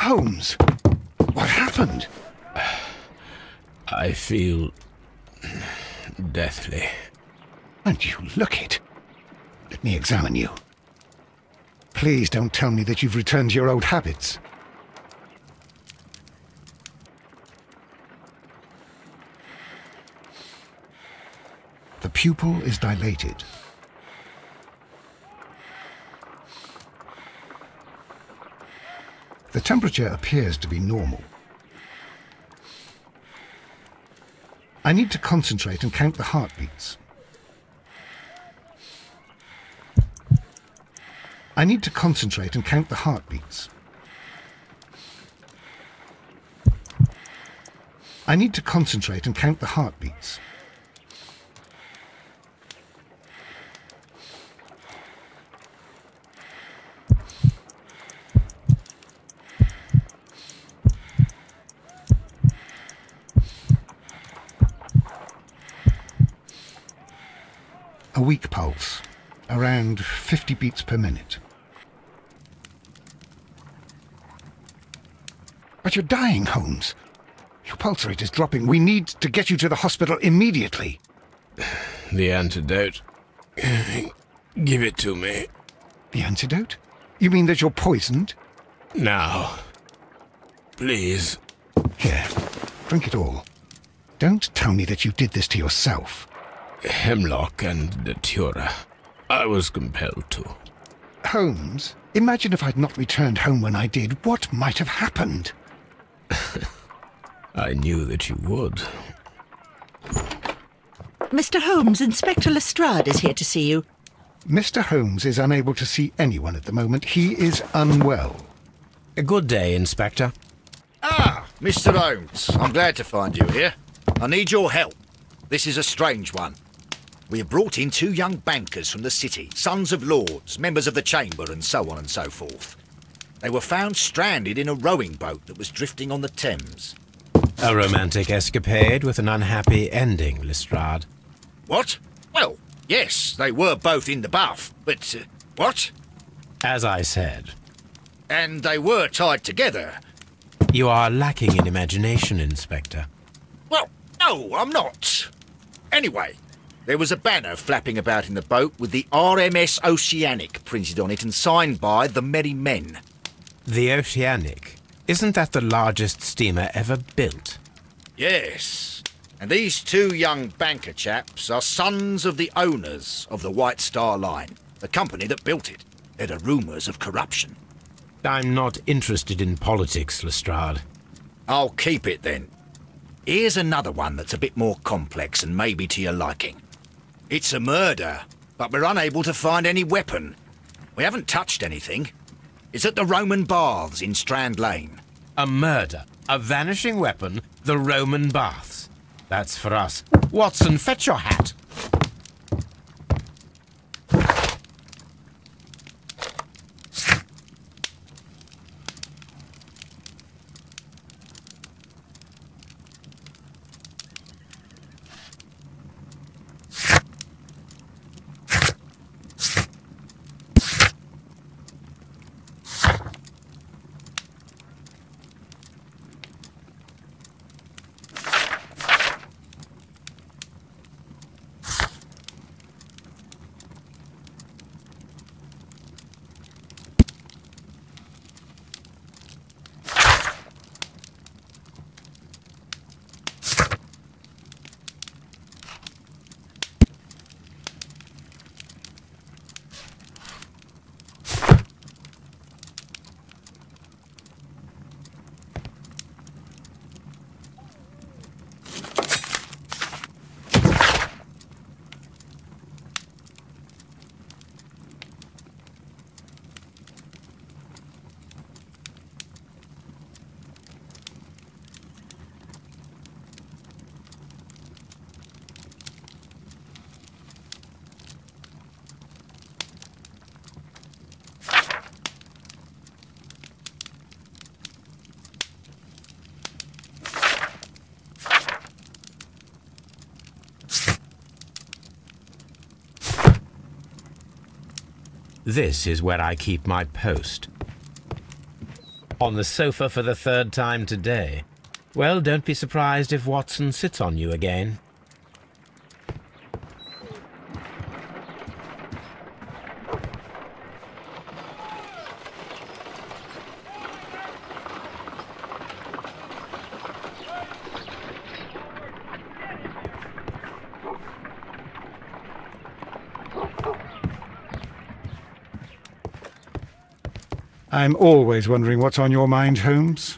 Holmes, what happened? I feel deathly. And you look it. Let me examine you. Please don't tell me that you've returned to your old habits. The pupil is dilated. The temperature appears to be normal. I need to concentrate and count the heartbeats. I need to concentrate and count the heartbeats. I need to concentrate and count the heartbeats. A weak pulse, around 50 beats per minute. But you're dying, Holmes. Your pulse rate is dropping. We need to get you to the hospital immediately. The antidote. Give it to me. The antidote? You mean that you're poisoned? Now. Please. Here, drink it all. Don't tell me that you did this to yourself. Hemlock and datura. I was compelled to. Holmes, imagine if I'd not returned home when I did. What might have happened? I knew that you would. Mr. Holmes, Inspector Lestrade is here to see you. Mr. Holmes is unable to see anyone at the moment. He is unwell. A good day, Inspector. Ah, Mr. Holmes, I'm glad to find you here. I need your help. This is a strange one. We have brought in 2 young bankers from the city, sons of lords, members of the chamber, and so on and so forth. They were found stranded in a rowing boat that was drifting on the Thames. A romantic escapade with an unhappy ending, Lestrade. What? Well, yes, they were both in the bath, but, what? As I said. And they were tied together. You are lacking in imagination, Inspector. Well, no, I'm not. Anyway, there was a banner flapping about in the boat with the RMS Oceanic printed on it and signed by the Merry Men. The Oceanic? Isn't that the largest steamer ever built? Yes. And these 2 young banker chaps are sons of the owners of the White Star Line, the company that built it. There are rumours of corruption. I'm not interested in politics, Lestrade. I'll keep it then. Here's another one that's a bit more complex and maybe to your liking. It's a murder, but we're unable to find any weapon. We haven't touched anything. It's at the Roman Baths in Strand Lane. A murder, a vanishing weapon, the Roman Baths. That's for us. Watson, fetch your hat. This is where I keep my post. On the sofa for the third time today. Well, don't be surprised if Watson sits on you again. I'm always wondering what's on your mind, Holmes.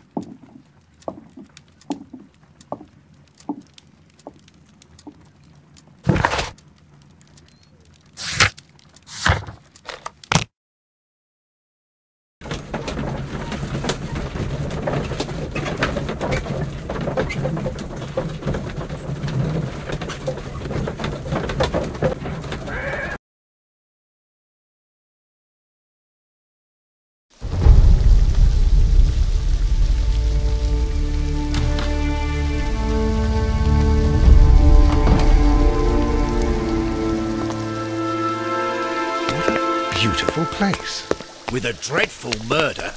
Beautiful place. With a dreadful murder.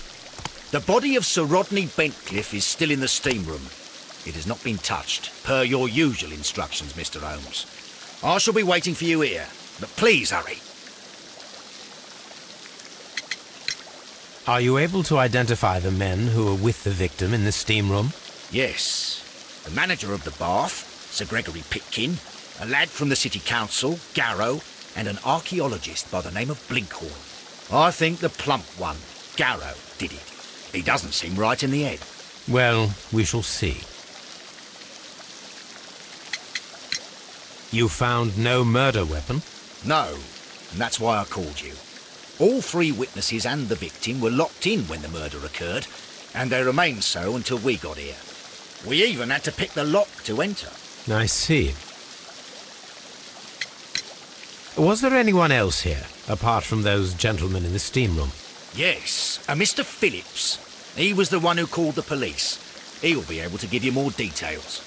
The body of Sir Rodney Bentcliffe is still in the steam room. It has not been touched, per your usual instructions, Mr. Holmes. I shall be waiting for you here, but please hurry. Are you able to identify the men who were with the victim in the steam room? Yes. The manager of the bath, Sir Gregory Pitkin, a lad from the City Council, Garrow, and an archaeologist by the name of Blinkhorn. I think the plump one, Garrow, did it. He doesn't seem right in the head. Well, we shall see. You found no murder weapon? No, and that's why I called you. All three witnesses and the victim were locked in when the murder occurred, and they remained so until we got here. We even had to pick the lock to enter. I see. Was there anyone else here, apart from those gentlemen in the steam room? Yes, a Mr. Phillips. He was the one who called the police. He'll be able to give you more details.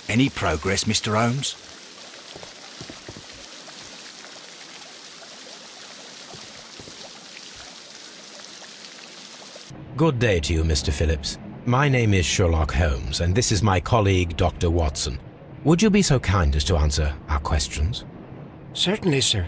Any progress, Mr. Holmes? Good day to you, Mr. Phillips. My name is Sherlock Holmes, and this is my colleague, Dr. Watson. Would you be so kind as to answer our questions? Certainly, sir.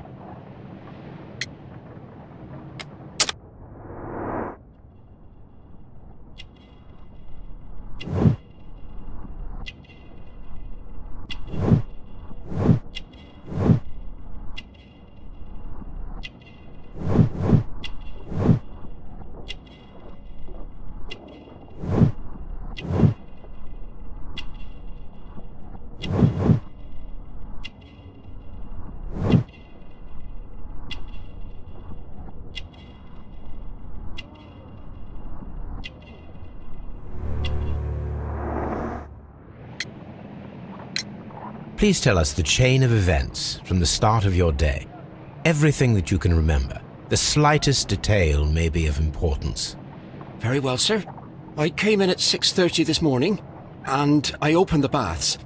Please tell us the chain of events from the start of your day. Everything that you can remember. The slightest detail may be of importance. Very well, sir. I came in at 6:30 this morning, and I opened the baths.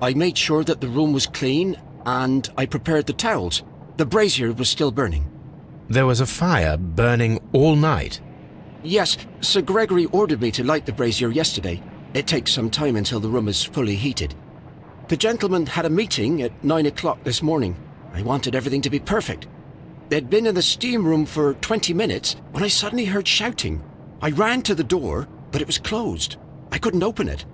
I made sure that the room was clean, and I prepared the towels. The brazier was still burning. There was a fire burning all night. Yes, Sir Gregory ordered me to light the brazier yesterday. It takes some time until the room is fully heated. The gentleman had a meeting at 9 o'clock this morning. I wanted everything to be perfect. They'd been in the steam room for 20 minutes when I suddenly heard shouting. I ran to the door, but it was closed. I couldn't open it.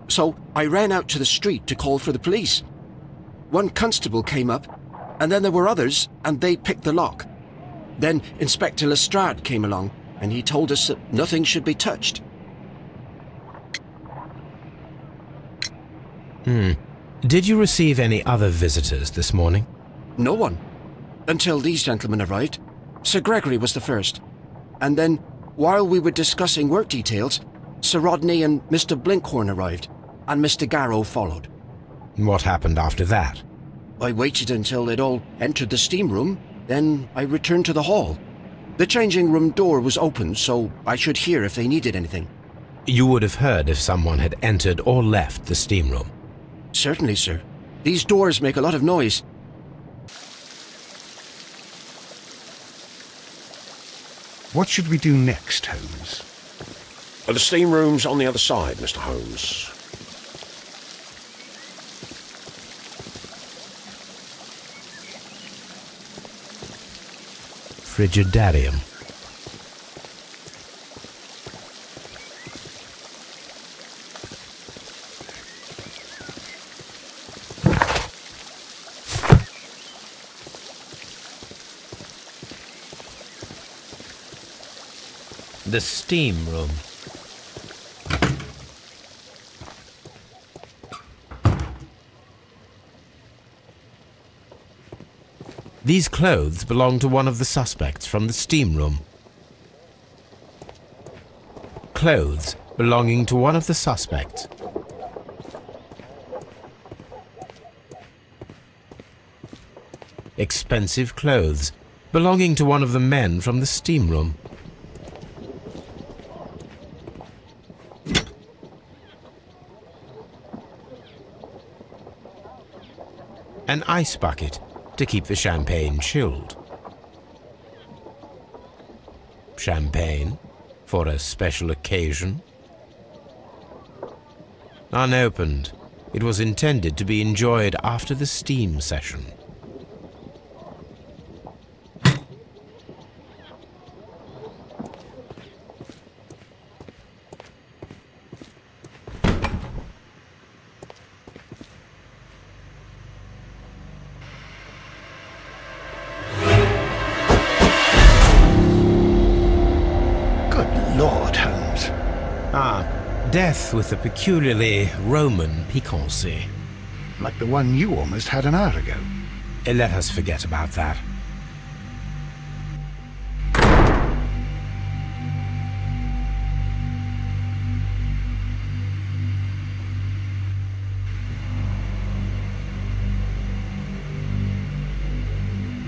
So I ran out to the street to call for the police. One constable came up, and then there were others, and they picked the lock. Then Inspector Lestrade came along, and he told us that nothing should be touched. Did you receive any other visitors this morning? No one. Until these gentlemen arrived. Sir Gregory was the first. And then, while we were discussing work details, Sir Rodney and Mr. Blinkhorn arrived, and Mr. Garrow followed. What happened after that? I waited until they'd all entered the steam room, then I returned to the hall. The changing room door was open, so I should hear if they needed anything. You would have heard if someone had entered or left the steam room. Certainly, sir. These doors make a lot of noise. What should we do next, Holmes? The steam room's on the other side, Mr. Holmes. Frigidarium. The steam room. These clothes belong to one of the suspects from the steam room. Clothes belonging to one of the suspects. Expensive clothes belonging to one of the men from the steam room. An ice bucket to keep the champagne chilled. Champagne for a special occasion. Unopened, it was intended to be enjoyed after the steam session. Death with a peculiarly Roman piquancy. Like the one you almost had an hour ago. Let us forget about that.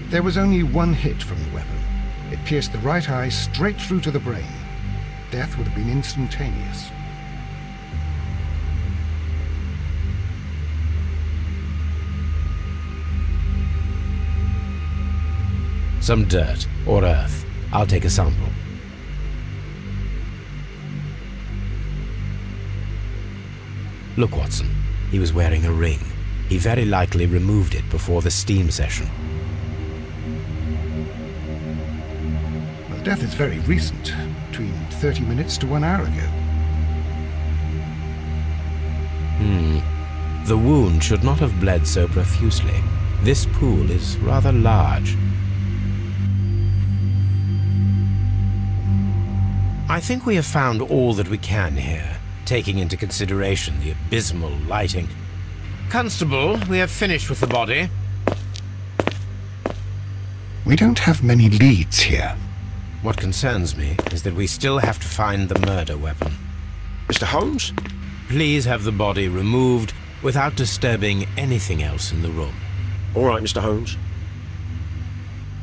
There was only one hit from the weapon. It pierced the right eye straight through to the brain. Death would have been instantaneous. Some dirt or earth. I'll take a sample. Look, Watson. He was wearing a ring. He very likely removed it before the steam session. Well, death is very recent. Between 30 minutes to 1 hour ago. The wound should not have bled so profusely. This pool is rather large. I think we have found all that we can here, taking into consideration the abysmal lighting. Constable, we have finished with the body. We don't have many leads here. What concerns me is that we still have to find the murder weapon. Mr. Holmes? Please have the body removed without disturbing anything else in the room. All right, Mr. Holmes.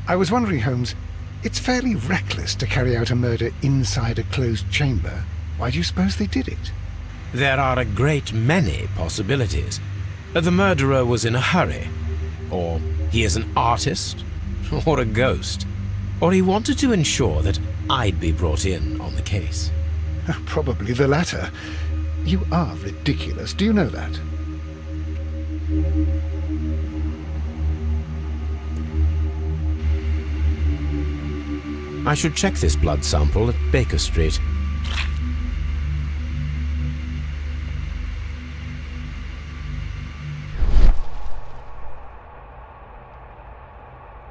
I was wondering, Holmes, it's fairly reckless to carry out a murder inside a closed chamber. Why do you suppose they did it? There are a great many possibilities. The murderer was in a hurry, or he is an artist, or a ghost, or he wanted to ensure that I'd be brought in on the case. Probably the latter. You are ridiculous, do you know that? I should check this blood sample at Baker Street.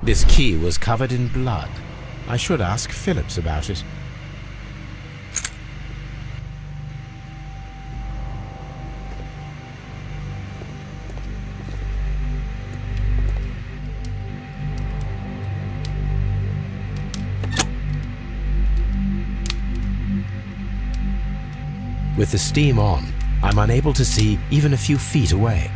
This key was covered in blood. I should ask Phillips about it. With the steam on, I'm unable to see even a few feet away.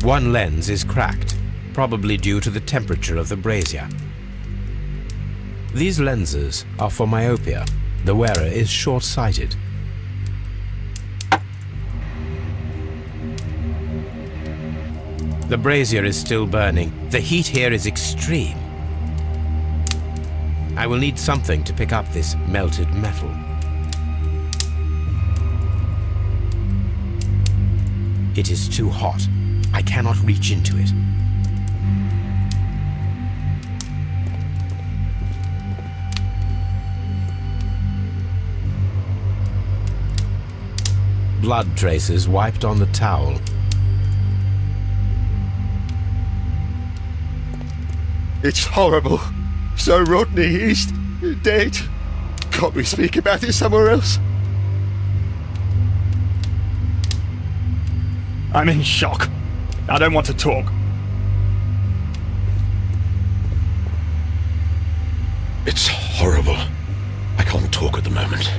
One lens is cracked, probably due to the temperature of the brazier. These lenses are for myopia. The wearer is short-sighted. The brazier is still burning. The heat here is extreme. I will need something to pick up this melted metal. It is too hot. I cannot reach into it. Blood traces wiped on the towel. It's horrible. So Rodney, he's dead. Can't we speak about it somewhere else? I'm in shock. I don't want to talk. It's horrible. I can't talk at the moment.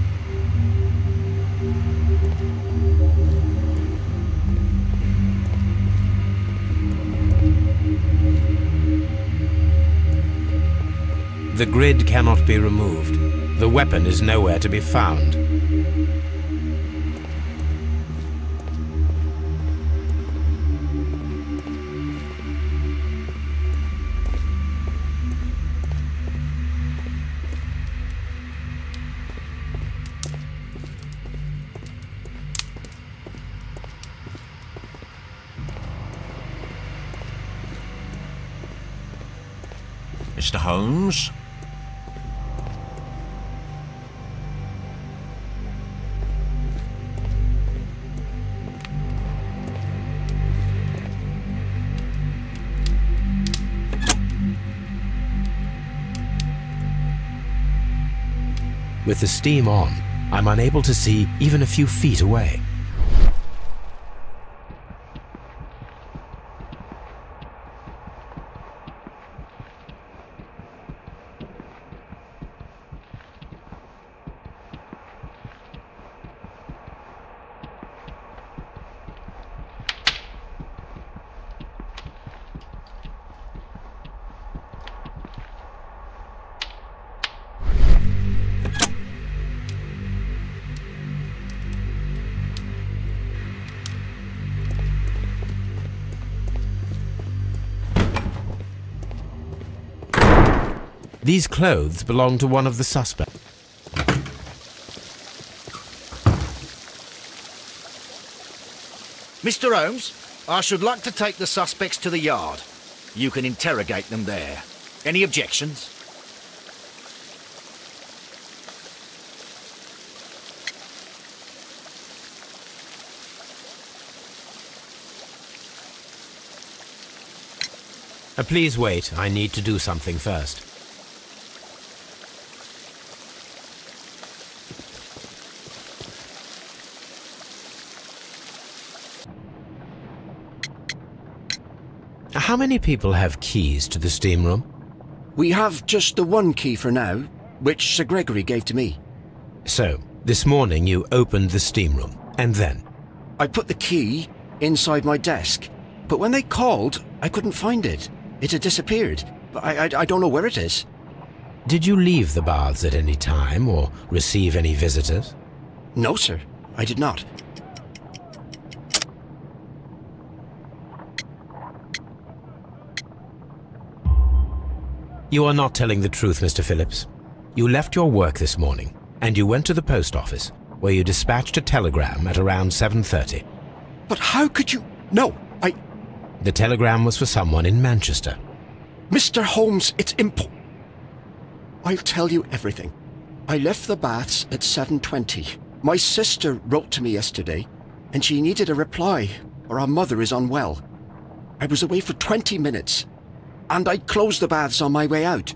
The grid cannot be removed. The weapon is nowhere to be found. Mr. Holmes? With the steam on, I'm unable to see even a few feet away. These clothes belong to one of the suspects. Mr. Holmes, I should like to take the suspects to the yard. You can interrogate them there. Any objections? Please wait. I need to do something first. How many people have keys to the steam room? We have just the one key for now, which Sir Gregory gave to me. So, this morning you opened the steam room, and then? I put the key inside my desk, but when they called, I couldn't find it. It had disappeared. I don't know where it is. Did you leave the baths at any time, or receive any visitors? No, sir, I did not. You are not telling the truth, Mr. Phillips. You left your work this morning, and you went to the post office, where you dispatched a telegram at around 7:30. But how could you... No, The telegram was for someone in Manchester. Mr. Holmes, it's I'll tell you everything. I left the baths at 7:20. My sister wrote to me yesterday, and she needed a reply, or our mother is unwell. I was away for 20 minutes, and I closed the baths on my way out.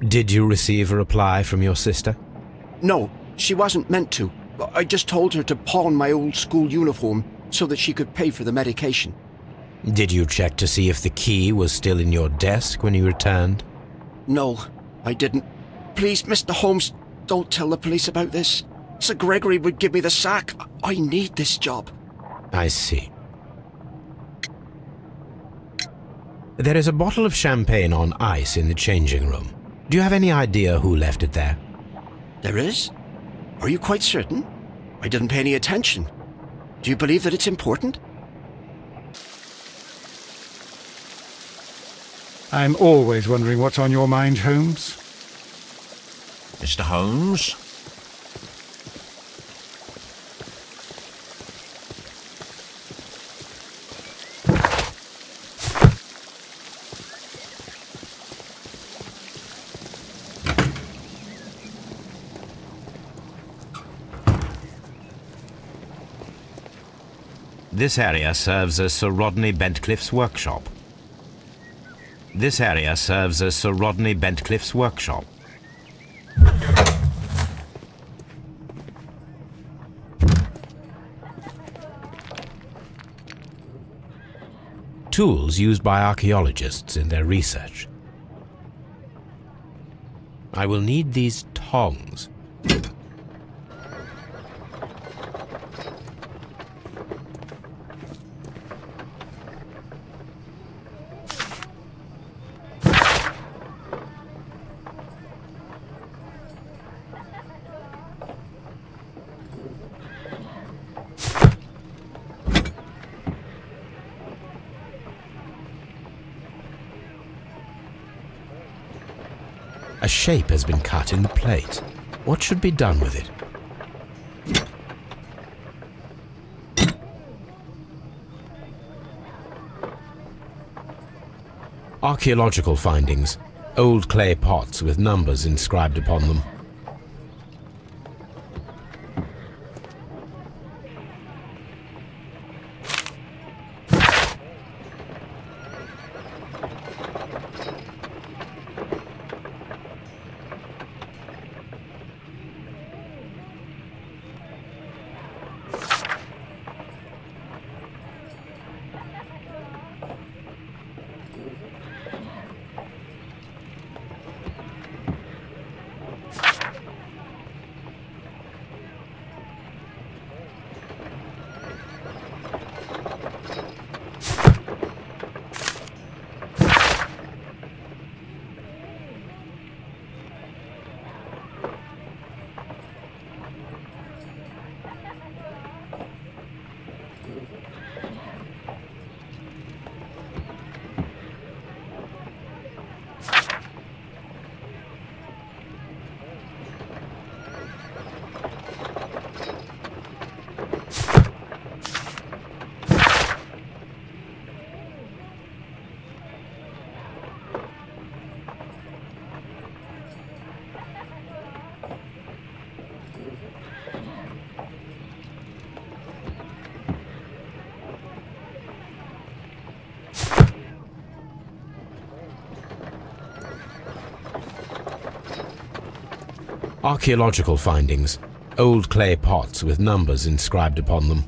Did you receive a reply from your sister? No, she wasn't meant to. I just told her to pawn my old school uniform so that she could pay for the medication. Did you check to see if the key was still in your desk when you returned? No, I didn't. Please, Mr. Holmes, don't tell the police about this. Sir Gregory would give me the sack. I need this job. I see. There is a bottle of champagne on ice in the changing room. Do you have any idea who left it there? There is? Are you quite certain? I didn't pay any attention. Do you believe that it's important? I'm always wondering what's on your mind, Holmes. Mr. Holmes? This area serves as Sir Rodney Bentcliffe's workshop. This area serves as Sir Rodney Bentcliffe's workshop. Tools used by archaeologists in their research. I will need these tongs. A shape has been cut in the plate. What should be done with it? Archaeological findings. Old clay pots with numbers inscribed upon them. Archaeological findings. Old clay pots with numbers inscribed upon them.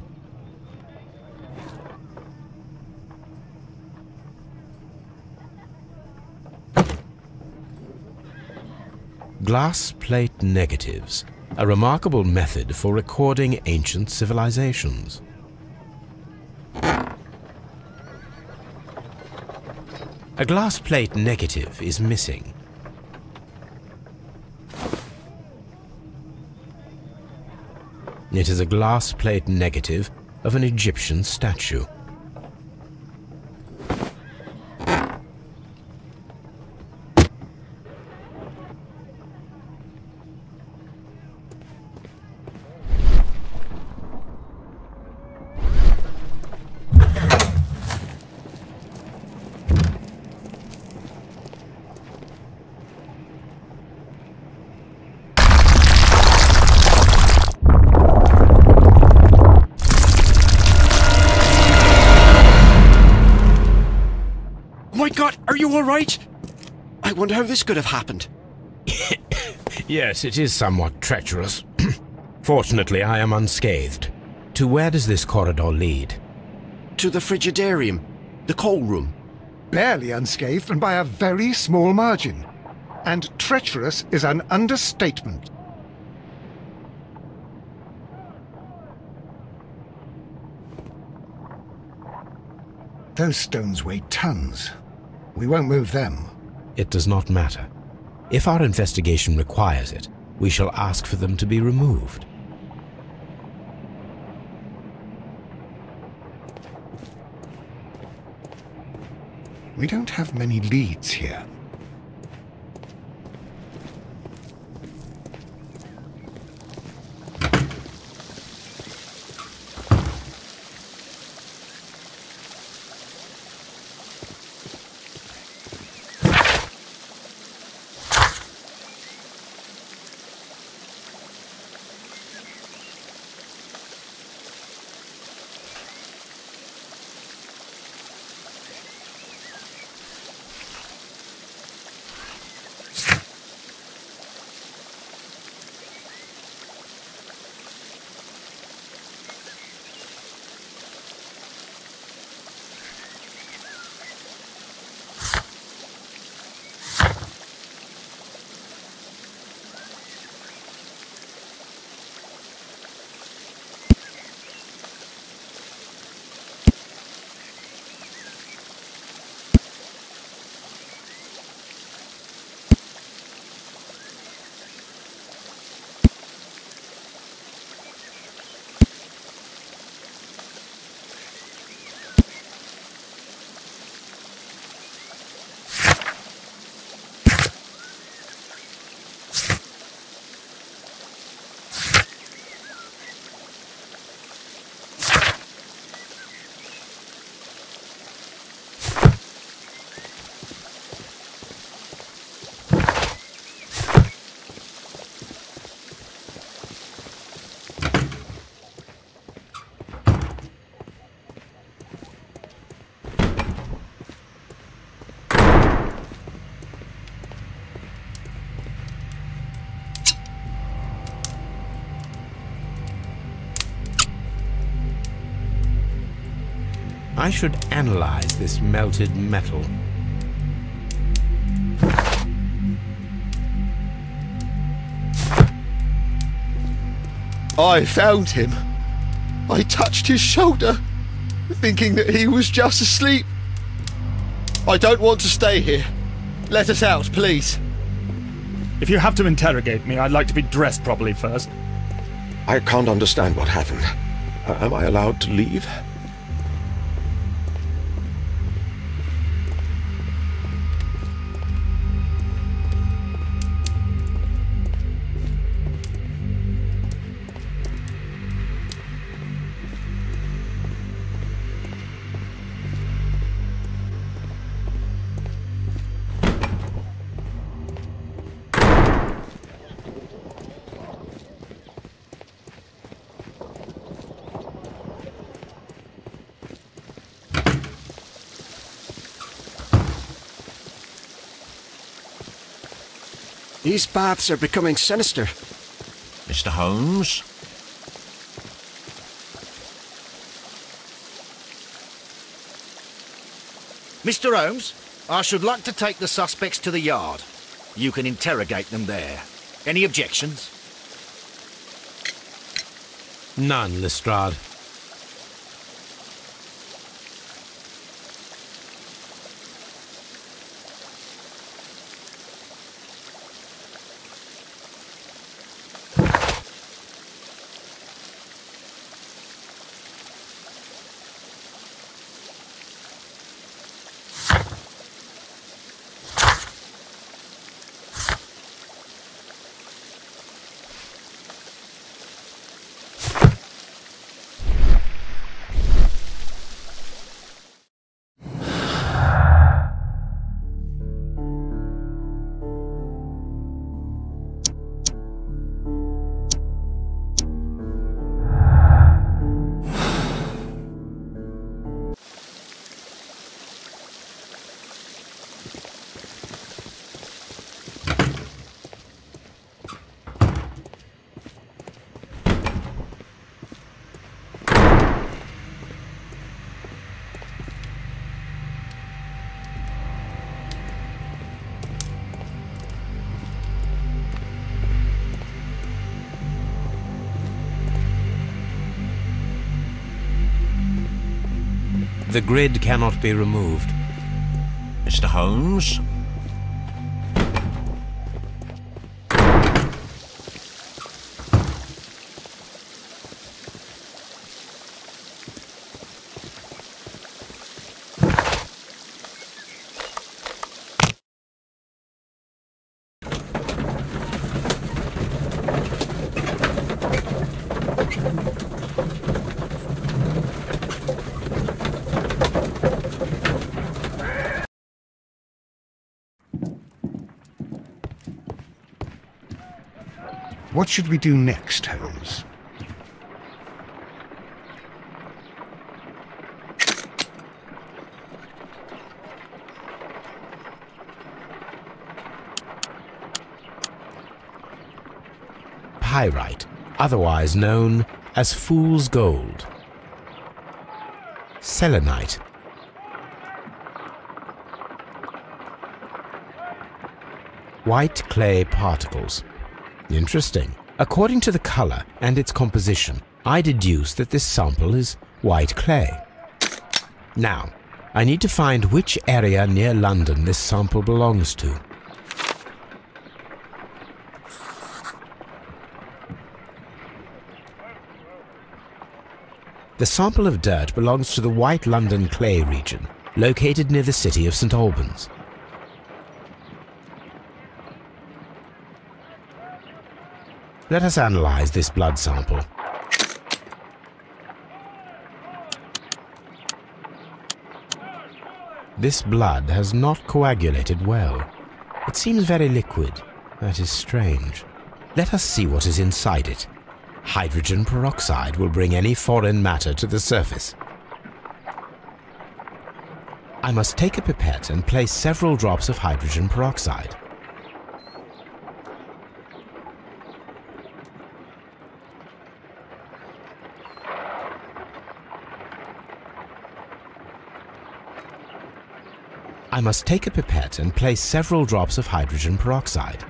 Glass plate negatives. A remarkable method for recording ancient civilizations. A glass plate negative is missing. It is a glass plate negative of an Egyptian statue. All right? I wonder how this could have happened. Yes, it is somewhat treacherous. Fortunately, I am unscathed. To where does this corridor lead? To the frigidarium, the coal room. Barely unscathed and by a very small margin. And treacherous is an understatement. Those stones weigh tons. We won't move them. It does not matter. If our investigation requires it, we shall ask for them to be removed. We don't have many leads here. I should analyze this melted metal. I found him. I touched his shoulder, thinking that he was just asleep. I don't want to stay here. Let us out, please. If you have to interrogate me, I'd like to be dressed properly first. I can't understand what happened. Am I allowed to leave? These baths are becoming sinister. Mr. Holmes? Mr. Holmes, I should like to take the suspects to the yard. You can interrogate them there. Any objections? None, Lestrade. The grid cannot be removed. Mr. Holmes? What should we do next, Holmes? Pyrite, otherwise known as fool's gold. Selenite. White clay particles. Interesting. According to the color and its composition, I deduce that this sample is white clay. Now, I need to find which area near London this sample belongs to. The sample of dirt belongs to the White London clay region, located near the city of St. Albans. Let us analyze this blood sample. This blood has not coagulated well. It seems very liquid. That is strange. Let us see what is inside it. Hydrogen peroxide will bring any foreign matter to the surface. I must take a pipette and place several drops of hydrogen peroxide. I must take a pipette and place several drops of hydrogen peroxide.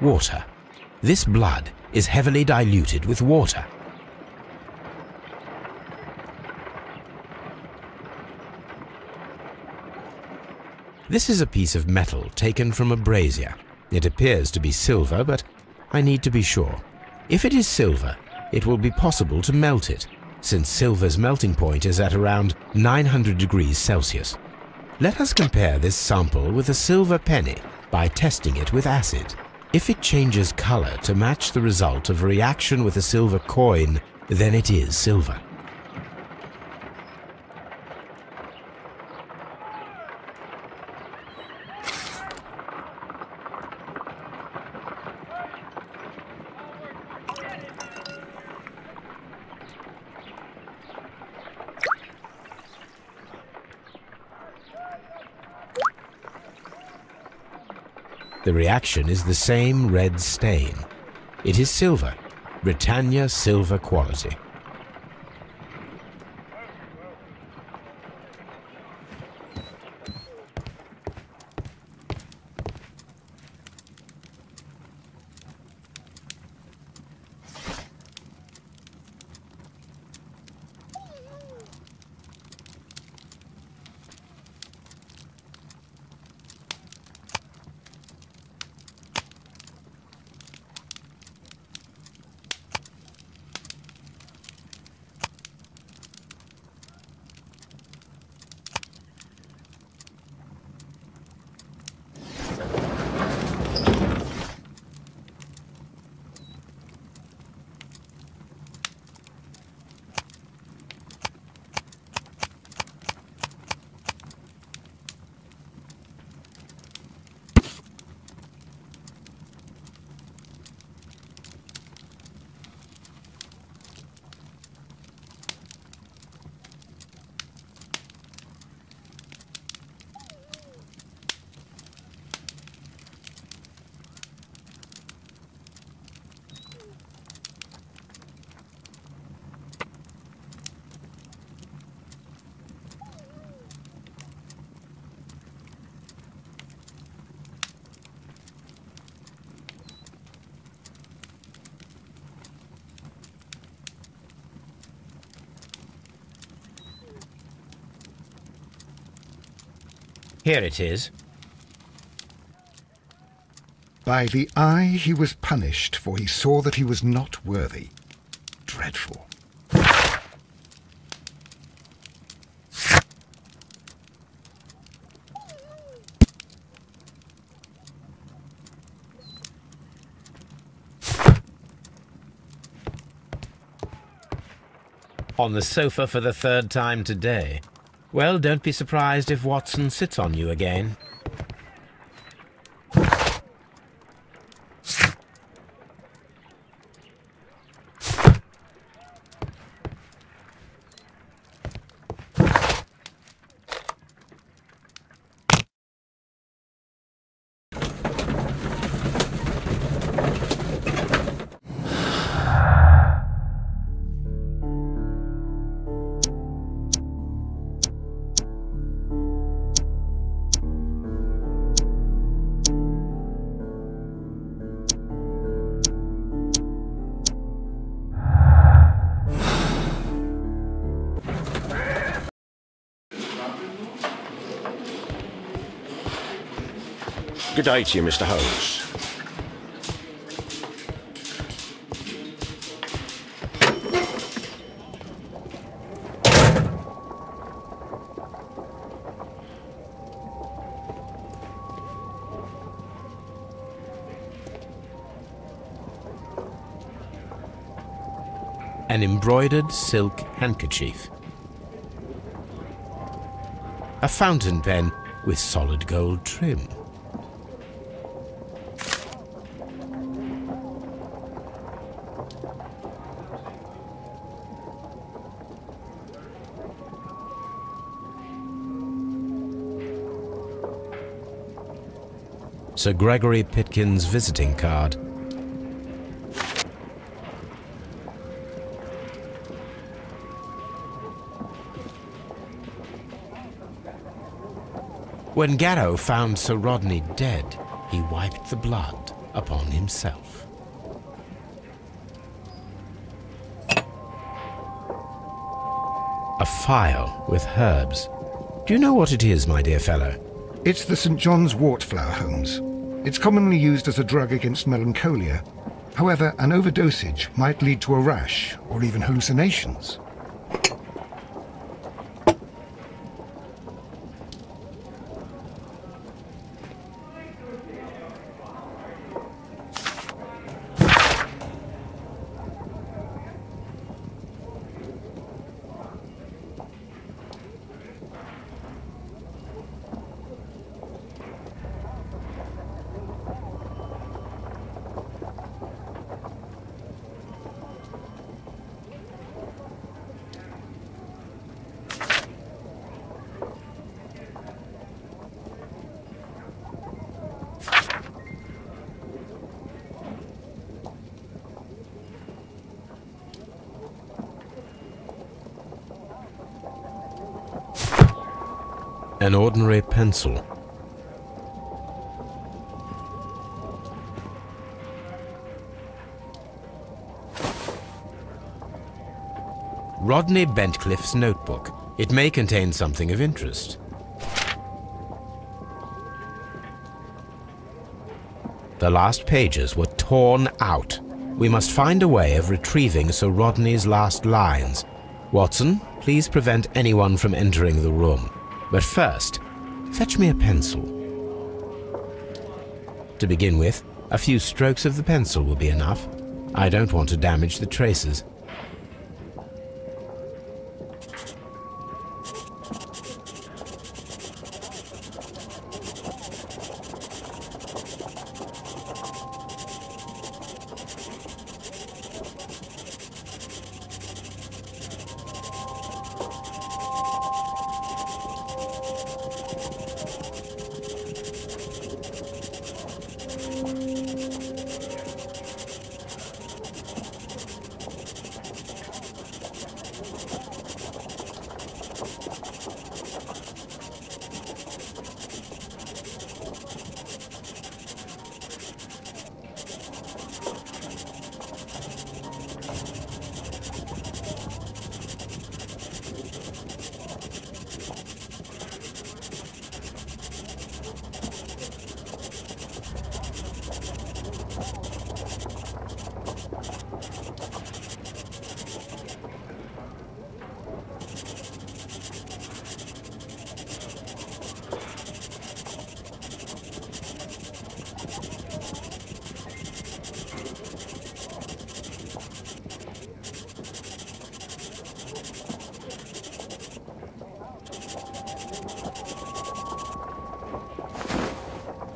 Water. This blood is heavily diluted with water. This is a piece of metal taken from a brazier. It appears to be silver, but I need to be sure. If it is silver, it will be possible to melt it, since silver's melting point is at around 900 degrees Celsius. Let us compare this sample with a silver penny by testing it with acid. If it changes color to match the result of a reaction with a silver coin, then it is silver. The reaction is the same red stain. It is silver, Britannia silver quality. Here it is. By the eye he was punished, for he saw that he was not worthy. Dreadful. On the sofa for the third time today. Well, don't be surprised if Watson sits on you again. Good day to you, Mr. Holmes. An embroidered silk handkerchief. A fountain pen with solid gold trim. Sir Gregory Pitkin's visiting card. When Garrow found Sir Rodney dead, he wiped the blood upon himself. A phial with herbs. Do you know what it is, my dear fellow? It's the St. John's wort flower, Holmes. It's commonly used as a drug against melancholia. However, an overdosage might lead to a rash or even hallucinations. An ordinary pencil. Rodney Bentcliffe's notebook. It may contain something of interest. The last pages were torn out. We must find a way of retrieving Sir Rodney's last lines. Watson, please prevent anyone from entering the room. But first, fetch me a pencil. To begin with, a few strokes of the pencil will be enough. I don't want to damage the traces.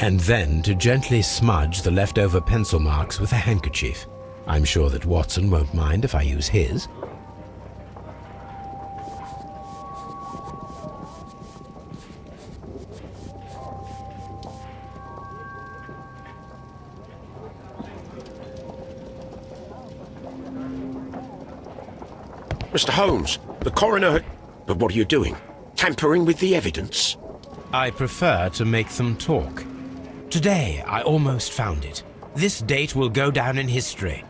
and then to gently smudge the leftover pencil marks with a handkerchief. I'm sure that Watson won't mind if I use his. Mr. Holmes, the coroner... But what are you doing? Tampering with the evidence? I prefer to make them talk. Today, I almost found it. This date will go down in history.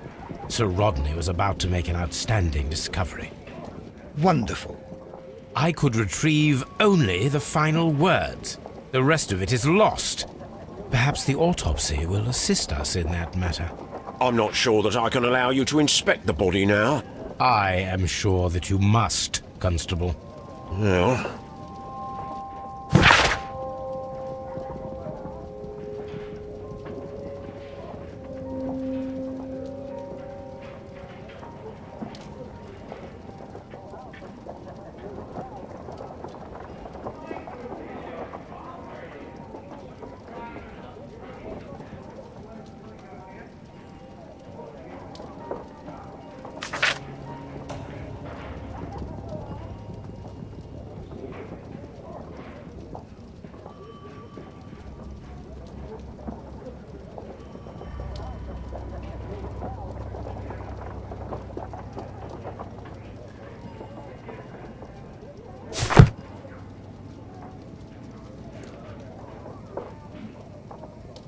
Sir Rodney was about to make an outstanding discovery. Wonderful. I could retrieve only the final words. The rest of it is lost. Perhaps the autopsy will assist us in that matter. I'm not sure that I can allow you to inspect the body now. I am sure that you must, Constable. Well...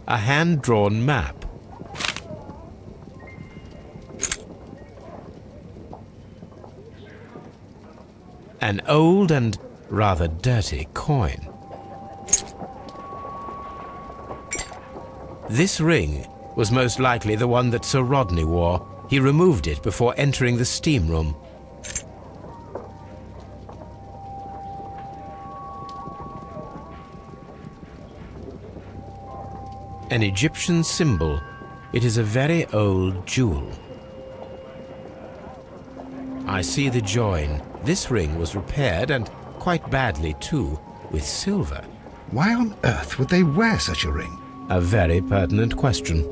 A hand-drawn map. An old and rather dirty coin. This ring was most likely the one that Sir Rodney wore. He removed it before entering the steam room. An Egyptian symbol. It is a very old jewel. I see the join. This ring was repaired, and quite badly too, with silver. Why on earth would they wear such a ring? A very pertinent question.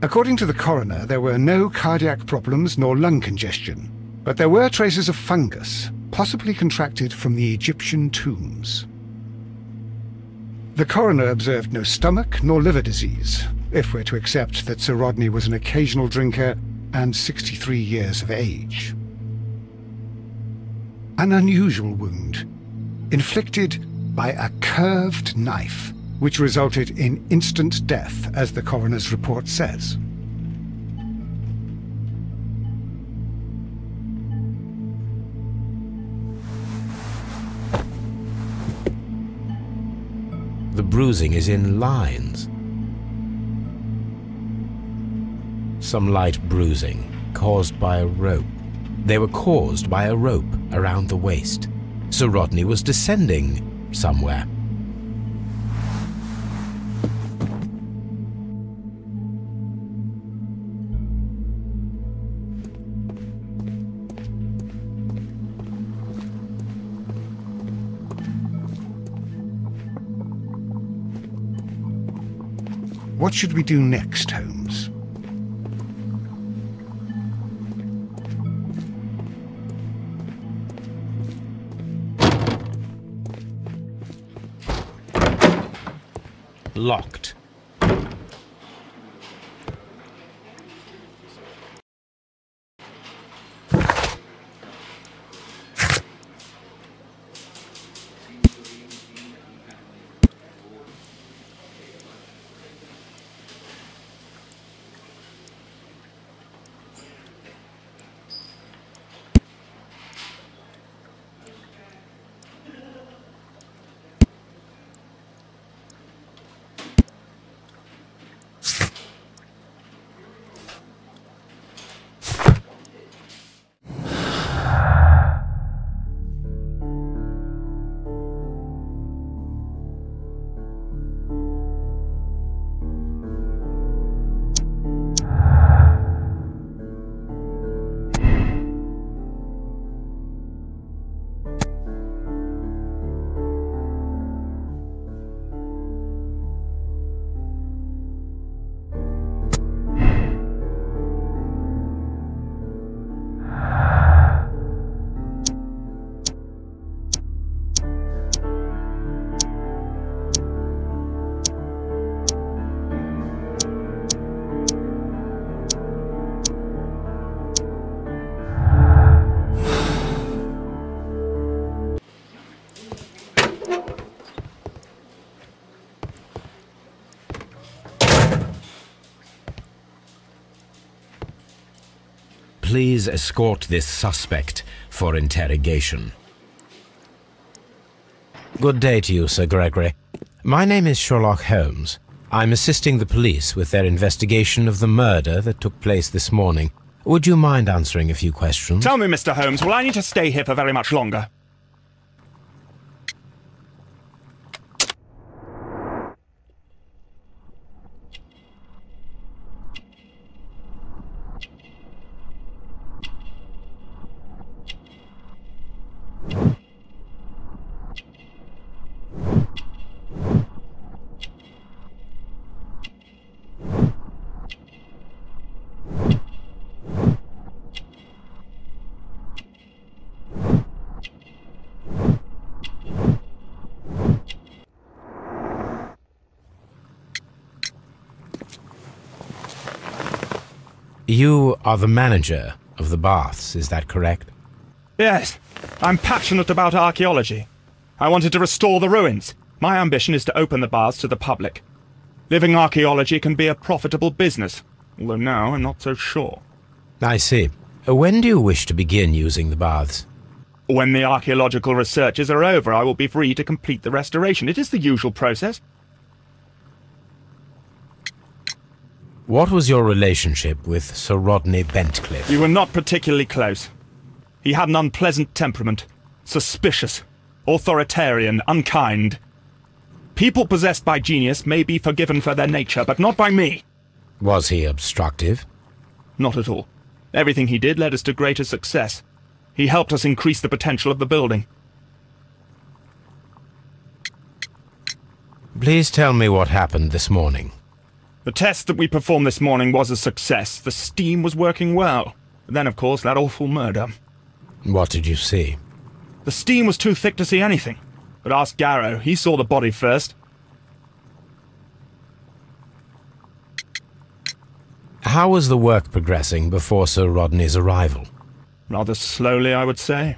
According to the coroner, there were no cardiac problems nor lung congestion, but there were traces of fungus, possibly contracted from the Egyptian tombs. The coroner observed no stomach nor liver disease, if we're to accept that Sir Rodney was an occasional drinker and 63 years of age. An unusual wound, inflicted by a curved knife, which resulted in instant death, as the coroner's report says. The bruising is in lines. Some light bruising, caused by a rope. They were caused by a rope around the waist. Sir Rodney was descending somewhere. What should we do next, Holmes? Locked. please escort this suspect for interrogation? Good day to you, Sir Gregory. My name is Sherlock Holmes. I'm assisting the police with their investigation of the murder that took place this morning. Would you mind answering a few questions? Tell me, Mr. Holmes, will I need to stay here for very much longer? You are the manager of the baths, is that correct? Yes, I'm passionate about archaeology. I wanted to restore the ruins. My ambition is to open the baths to the public. Living archaeology can be a profitable business, although now I'm not so sure. I see. When do you wish to begin using the baths? When the archaeological researches are over, I will be free to complete the restoration. It is the usual process. What was your relationship with Sir Rodney Bentcliffe? We were not particularly close. He had an unpleasant temperament. Suspicious, authoritarian, unkind. People possessed by genius may be forgiven for their nature, but not by me. Was he obstructive? Not at all. Everything he did led us to greater success. He helped us increase the potential of the building. Please tell me what happened this morning. The test that we performed this morning was a success. The steam was working well. But then, of course, that awful murder. What did you see? The steam was too thick to see anything. But ask Garrow. He saw the body first. How was the work progressing before Sir Rodney's arrival? Rather slowly, I would say.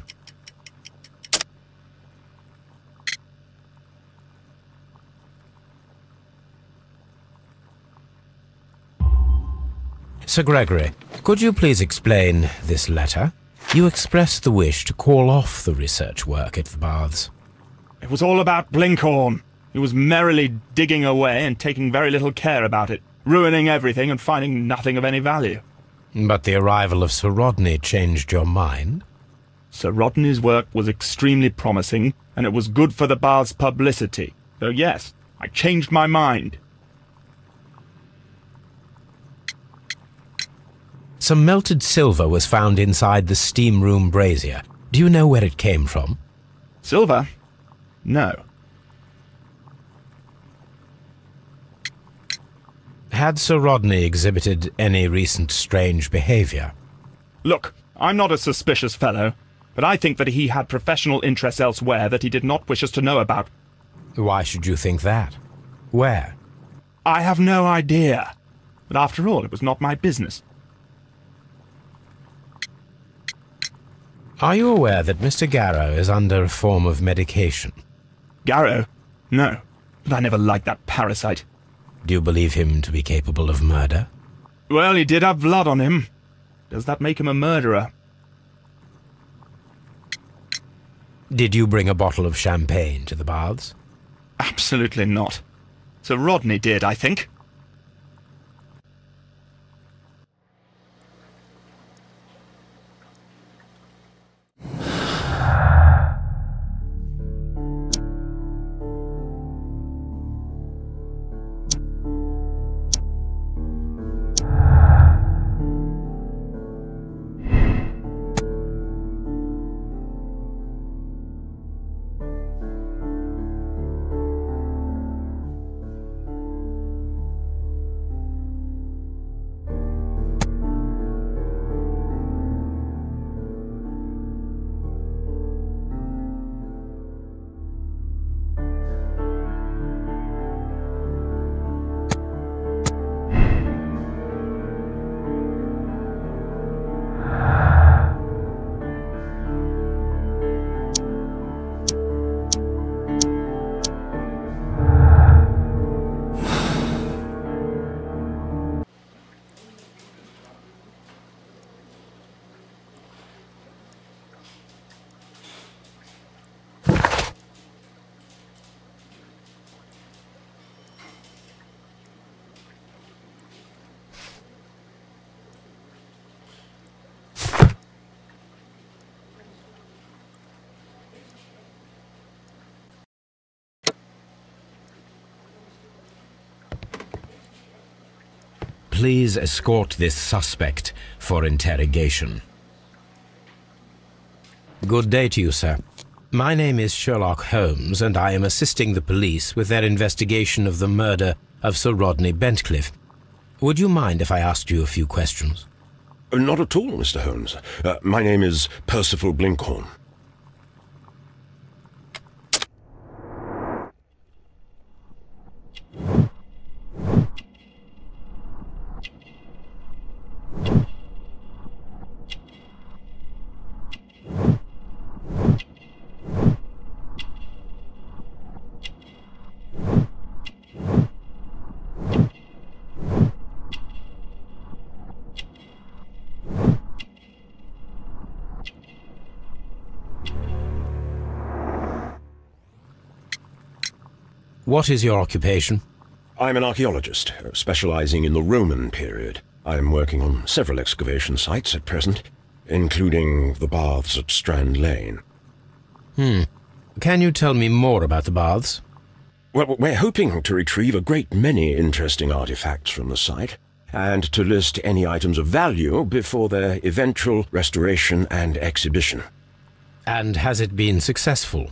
Sir Gregory, could you please explain this letter? You expressed the wish to call off the research work at the baths. It was all about Blinkhorn. He was merrily digging away and taking very little care about it, ruining everything and finding nothing of any value. But the arrival of Sir Rodney changed your mind? Sir Rodney's work was extremely promising, and it was good for the bath's publicity. So yes, I changed my mind. Some melted silver was found inside the steam room brazier. Do you know where it came from? Silver? No. Had Sir Rodney exhibited any recent strange behavior? Look, I'm not a suspicious fellow, but I think that he had professional interests elsewhere that he did not wish us to know about. Why should you think that? Where? I have no idea. But after all, it was not my business. Are you aware that Mr. Garrow is under a form of medication? Garrow? No, but I never liked that parasite. Do you believe him to be capable of murder? Well, he did have blood on him. Does that make him a murderer? Did you bring a bottle of champagne to the baths? Absolutely not. Sir Rodney did, I think. please escort this suspect for interrogation. Good day to you, sir. My name is Sherlock Holmes, and I am assisting the police with their investigation of the murder of Sir Rodney Bentcliffe. Would you mind if I asked you a few questions? Not at all, Mr. Holmes. My name is Percival Blinkhorn. What is your occupation? I'm an archaeologist, specializing in the Roman period. I'm working on several excavation sites at present, including the baths at Strand Lane. Can you tell me more about the baths? Well, we're hoping to retrieve a great many interesting artifacts from the site, and to list any items of value before their eventual restoration and exhibition. And has it been successful?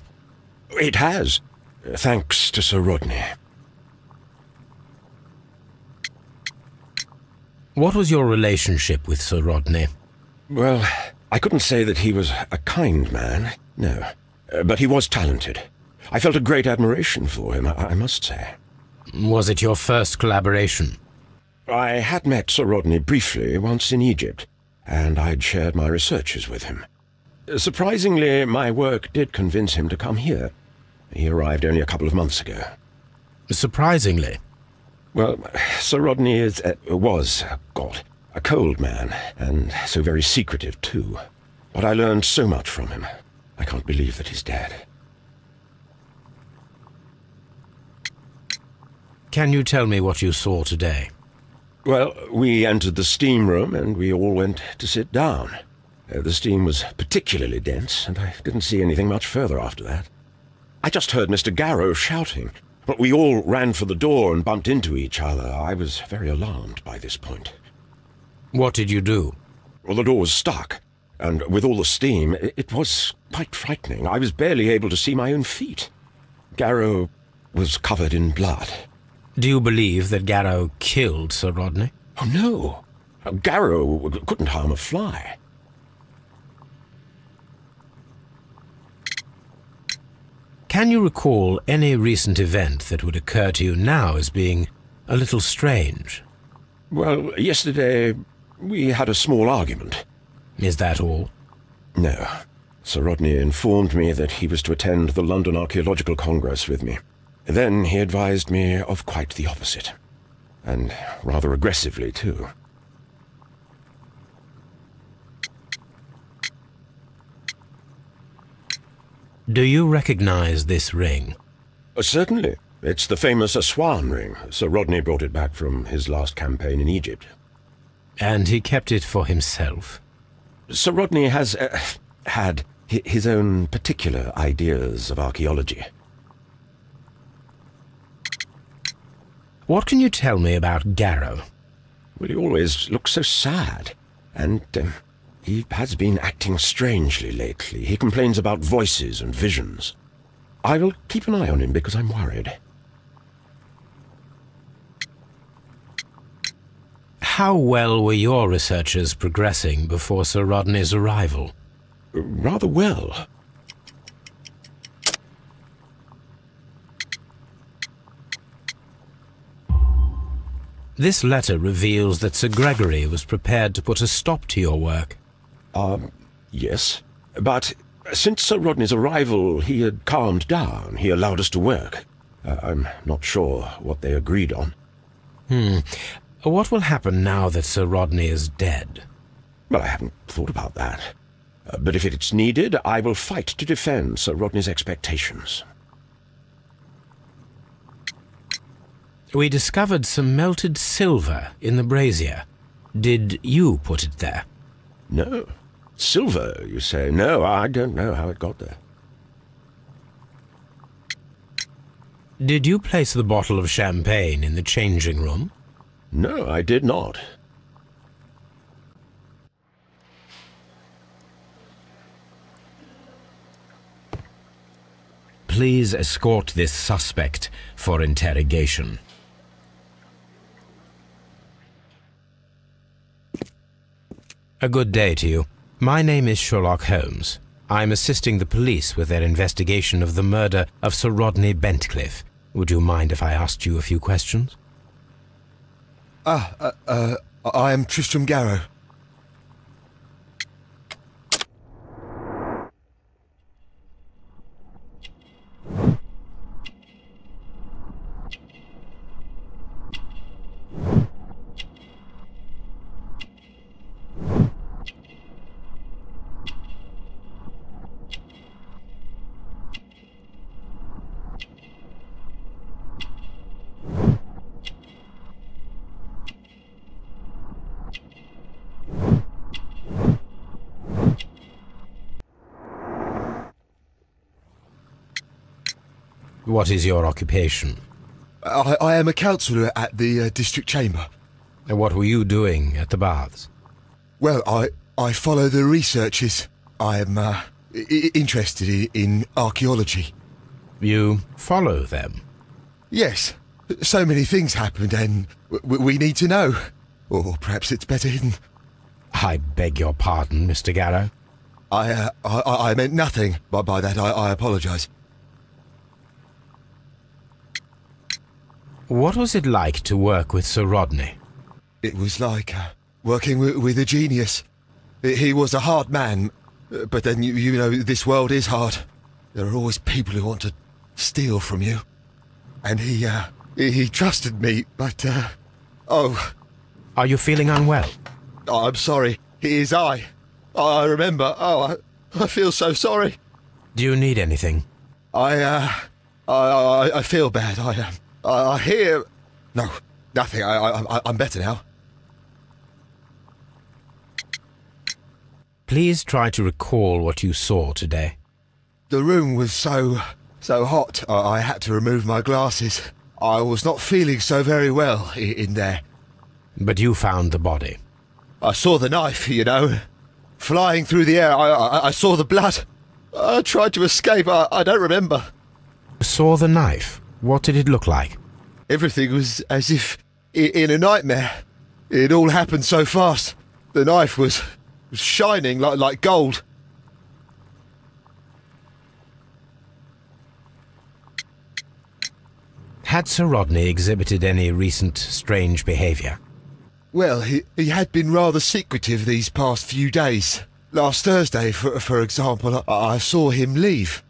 It has, thanks to Sir Rodney. What was your relationship with Sir Rodney? Well, I couldn't say that he was a kind man, no. But he was talented. I felt a great admiration for him, I must say. Was it your first collaboration? I had met Sir Rodney briefly once in Egypt, and I'd shared my researches with him. Surprisingly, my work did convince him to come here. He arrived only a couple of months ago. Surprisingly? Well, Sir Rodney was a cold man, and so very secretive too. But I learned so much from him. I can't believe that he's dead. Can you tell me what you saw today? Well, we entered the steam room and we all went to sit down. The steam was particularly dense, and I didn't see anything much further after that. I just heard Mr. Garrow shouting, but we all ran for the door and bumped into each other. I was very alarmed by this point. What did you do? Well, the door was stuck, and with all the steam, it was quite frightening. I was barely able to see my own feet. Garrow was covered in blood. Do you believe that Garrow killed Sir Rodney? Oh, no. Garrow couldn't harm a fly. Can you recall any recent event that would occur to you now as being a little strange? Well, yesterday we had a small argument. Is that all? No. Sir Rodney informed me that he was to attend the London Archaeological Congress with me. Then he advised me of quite the opposite. And rather aggressively, too. Do you recognize this ring? Certainly. It's the famous Aswan ring. Sir Rodney brought it back from his last campaign in Egypt. And he kept it for himself? Sir Rodney has had his own particular ideas of archaeology. What can you tell me about Garrow? Well, he always looks so sad, and he has been acting strangely lately. He complains about voices and visions. I will keep an eye on him because I'm worried. How well were your researches progressing before Sir Rodney's arrival? Rather well. This letter reveals that Sir Gregory was prepared to put a stop to your work. Yes. But since Sir Rodney's arrival, he had calmed down. He allowed us to work. I'm not sure what they agreed on. What will happen now that Sir Rodney is dead? Well, I haven't thought about that. But if it's needed, I will fight to defend Sir Rodney's expectations. We discovered some melted silver in the brazier. Did you put it there? No. Silver, you say? No, I don't know how it got there. Did you place the bottle of champagne in the changing room? No, I did not. Please escort this suspect for interrogation. A good day to you. My name is Sherlock Holmes. I'm assisting the police with their investigation of the murder of Sir Rodney Bentcliffe. Would you mind if I asked you a few questions? I am Tristram Garrow. What is your occupation? I am a counsellor at the district chamber. And what were you doing at the baths? Well, I follow the researches. I am interested in archaeology. You follow them? Yes. So many things happened and we need to know. Or perhaps it's better hidden. I beg your pardon, Mr. Garrow. I meant nothing by that. I apologise. What was it like to work with Sir Rodney? It was like working with a genius. He was a hard man, but then you know this world is hard. There are always people who want to steal from you. And he trusted me, but oh. Are you feeling unwell? Oh, I'm sorry. It is I remember. Oh, I feel so sorry. Do you need anything? I feel bad. I hear... No, nothing. I'm better now. Please try to recall what you saw today. The room was so hot, I had to remove my glasses. I was not feeling so very well in there. But you found the body. I saw the knife, you know, flying through the air. I saw the blood. I tried to escape. I don't remember. Saw the knife? What did it look like? Everything was as if in a nightmare. It all happened so fast. The knife was shining like gold. Had Sir Rodney exhibited any recent strange behaviour? Well, he had been rather secretive these past few days. Last Thursday, for example, I saw him leave.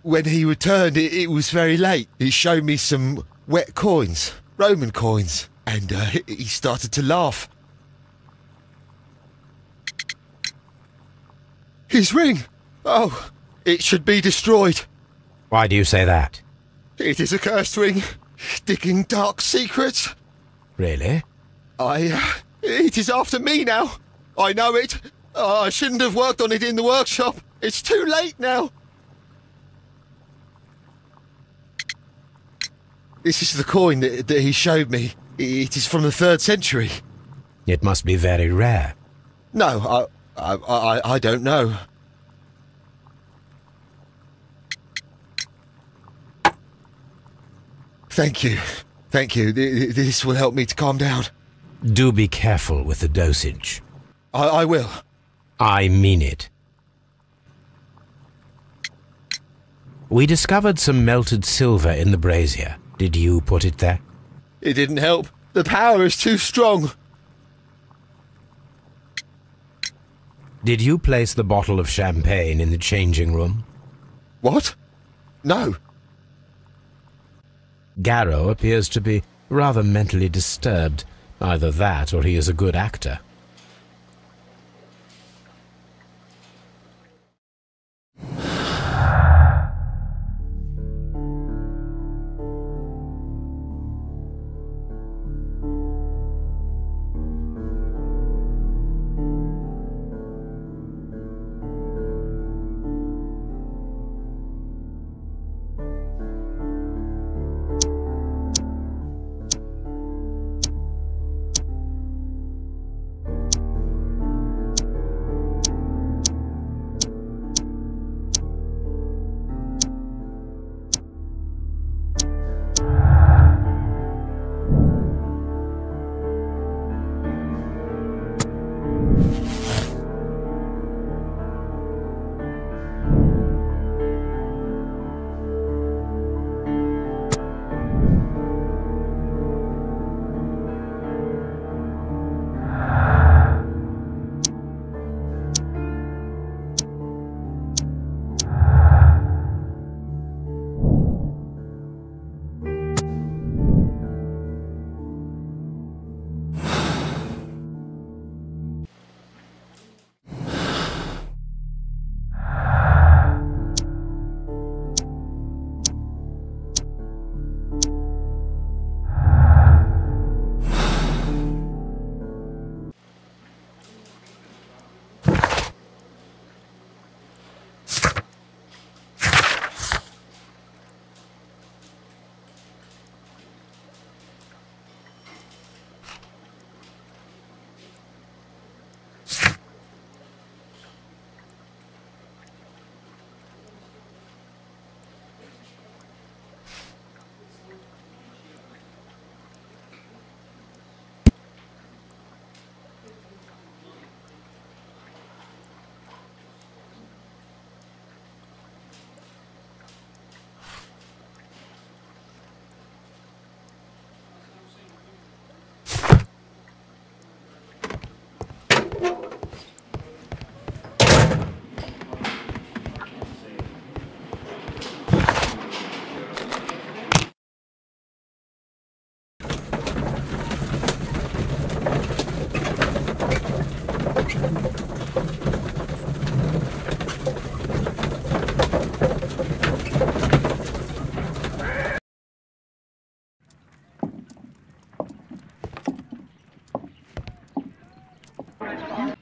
When he returned, it was very late. He showed me some wet coins, Roman coins, and he started to laugh. His ring! Oh, it should be destroyed. Why do you say that? It is a cursed ring, digging dark secrets. Really? It is after me now. I know it. I shouldn't have worked on it in the workshop. It's too late now. This is the coin that he showed me. It is from the 3rd century. It must be very rare. No, I don't know. Thank you. Thank you. This will help me to calm down. Do be careful with the dosage. I will. I mean it. We discovered some melted silver in the brazier. Did you put it there? It didn't help. The power is too strong. Did you place the bottle of champagne in the changing room? What? No. Garrow appears to be rather mentally disturbed. Either that or he is a good actor.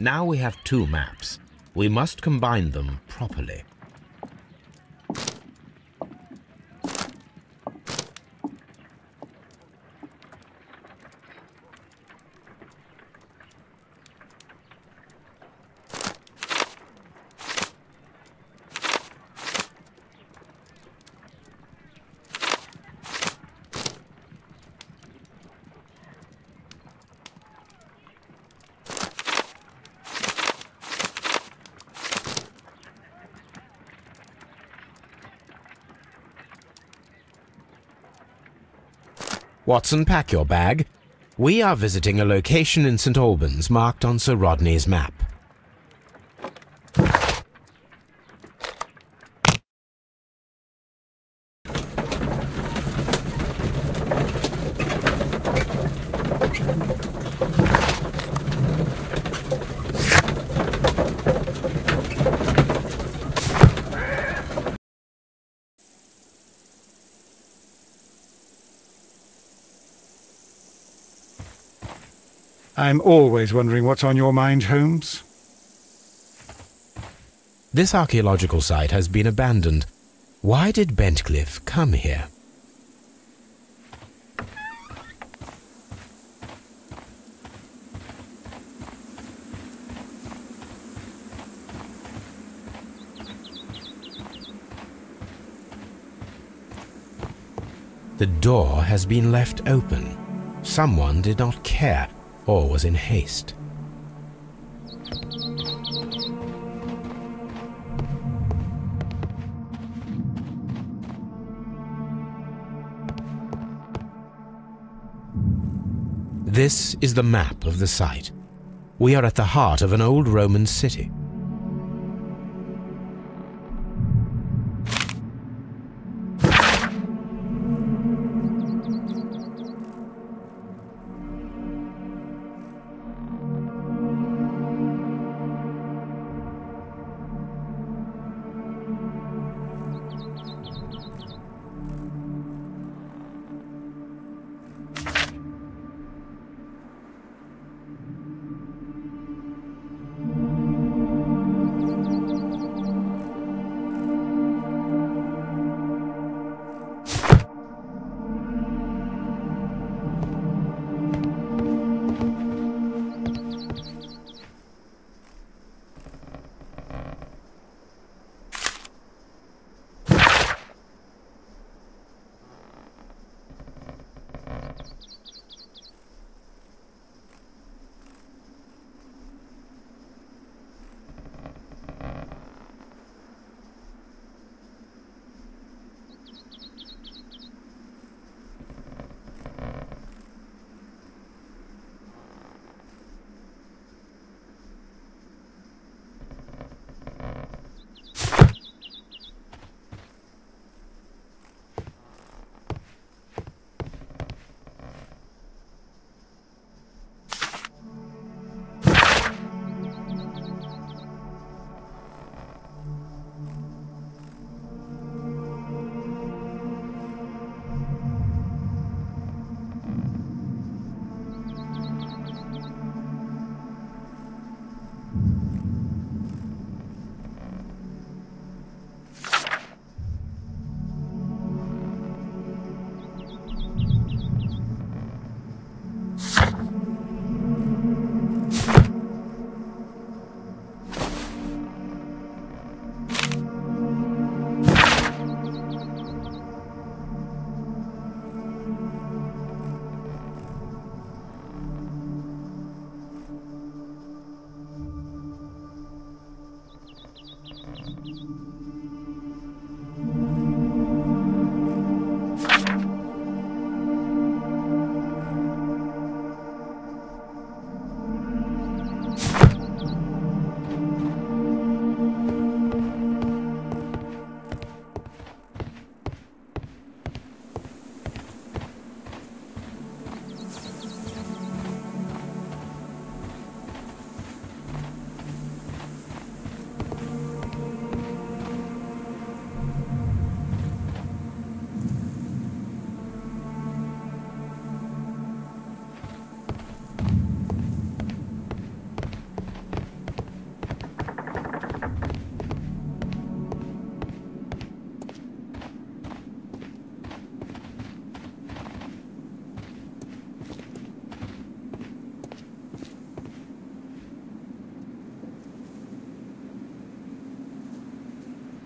Now we have two maps. We must combine them properly. Watson, pack your bag. We are visiting a location in St. Albans marked on Sir Rodney's map. I'm always wondering what's on your mind, Holmes. This archaeological site has been abandoned. Why did Bentcliffe come here? The door has been left open. Someone did not care or was in haste. This is the map of the site. We are at the heart of an old Roman city.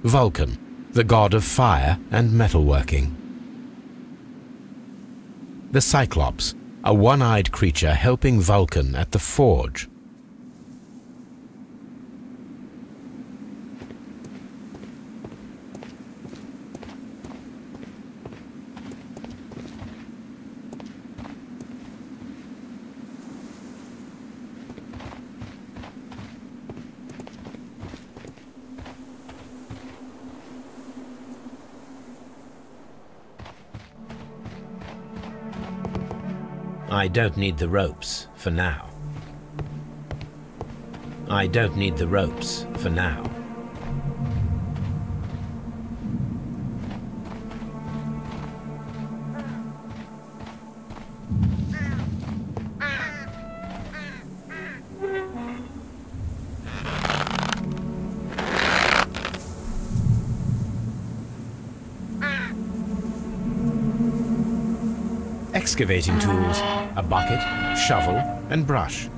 Vulcan, the god of fire and metalworking. The Cyclops, a one-eyed creature helping Vulcan at the forge. I don't need the ropes for now. I don't need the ropes for now. Excavating tools, a bucket, shovel, and brush.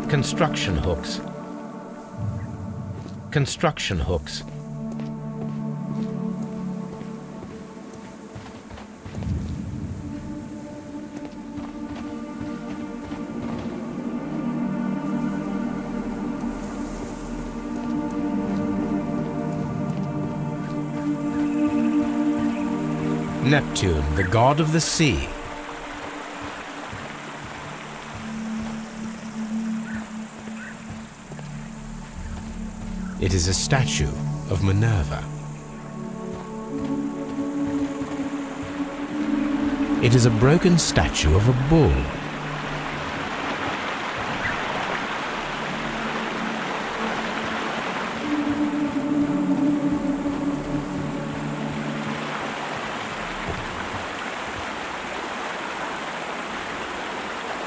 Construction hooks. Construction hooks. Neptune, the god of the sea. It is a statue of Minerva. It is a broken statue of a bull.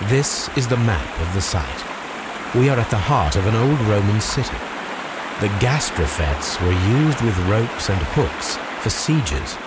This is the map of the site. We are at the heart of an old Roman city. The gastrofetes were used with ropes and hooks for sieges.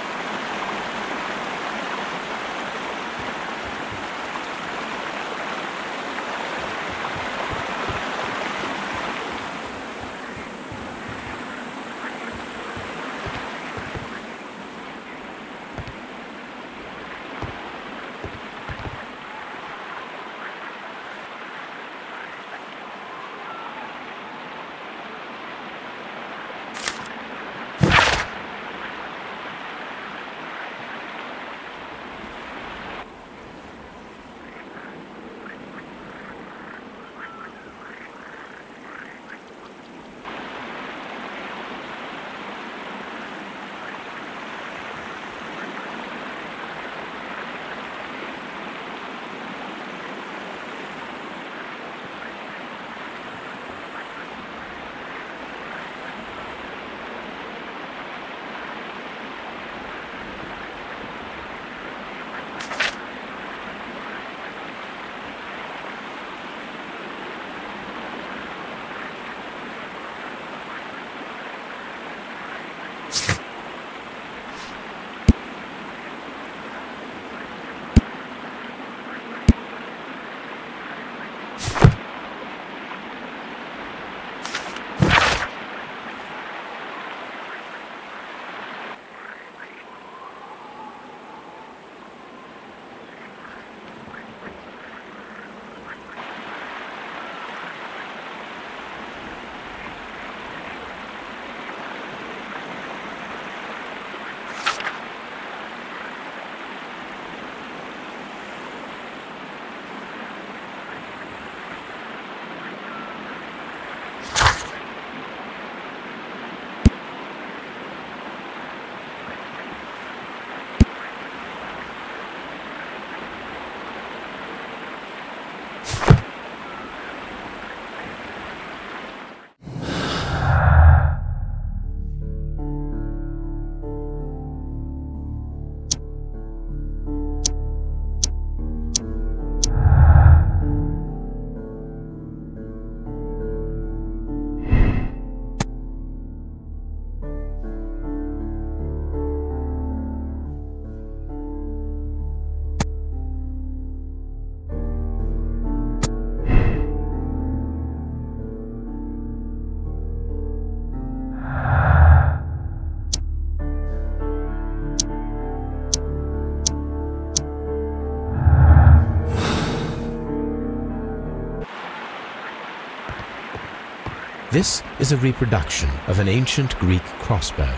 This is a reproduction of an ancient Greek crossbow.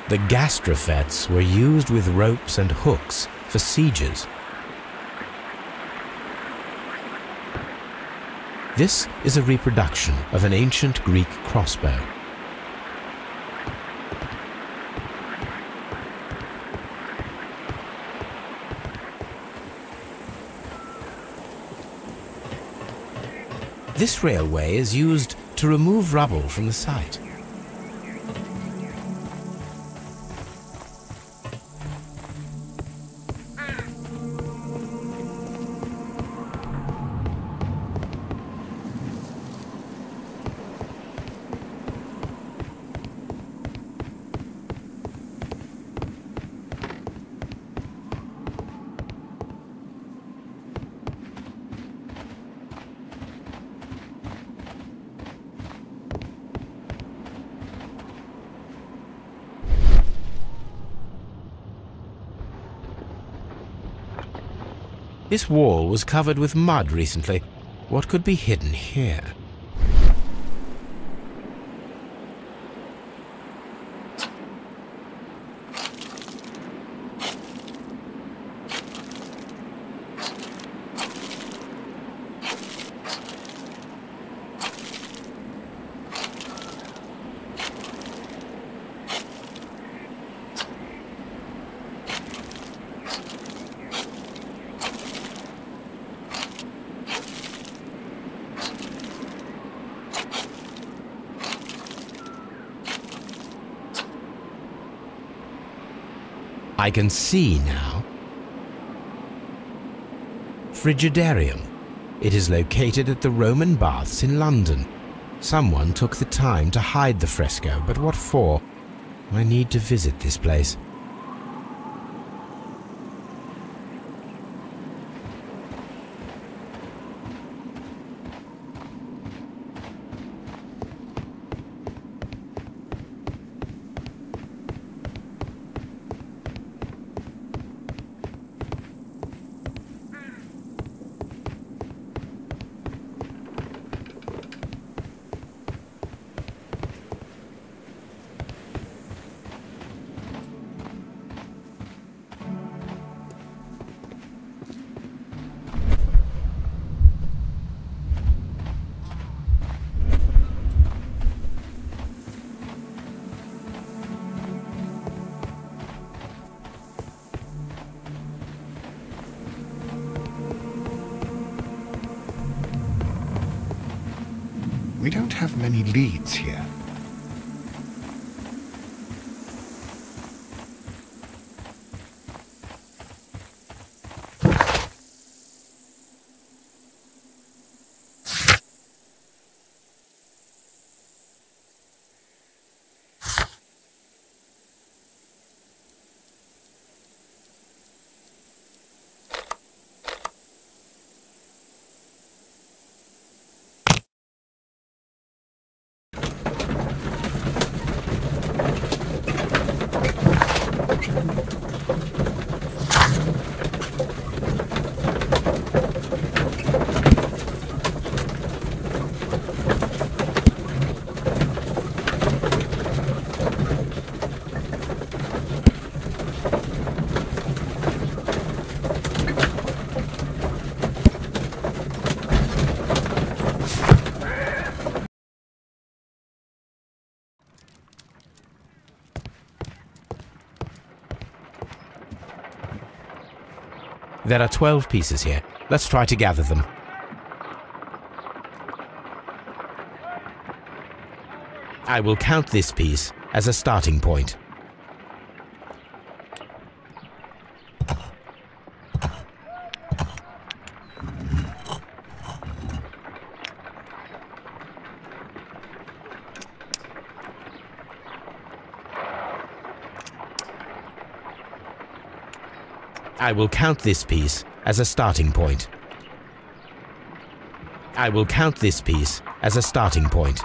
The gastrofets were used with ropes and hooks for sieges. This is a reproduction of an ancient Greek crossbow. This railway is used to remove rubble from the site. This wall was covered with mud recently. What could be hidden here? I can see now. Frigidarium. It is located at the Roman Baths in London. Someone took the time to hide the fresco, but what for? I need to visit this place. We don't have many leads here. There are 12 pieces here. Let's try to gather them. I will count this piece as a starting point. I will count this piece as a starting point. I will count this piece as a starting point.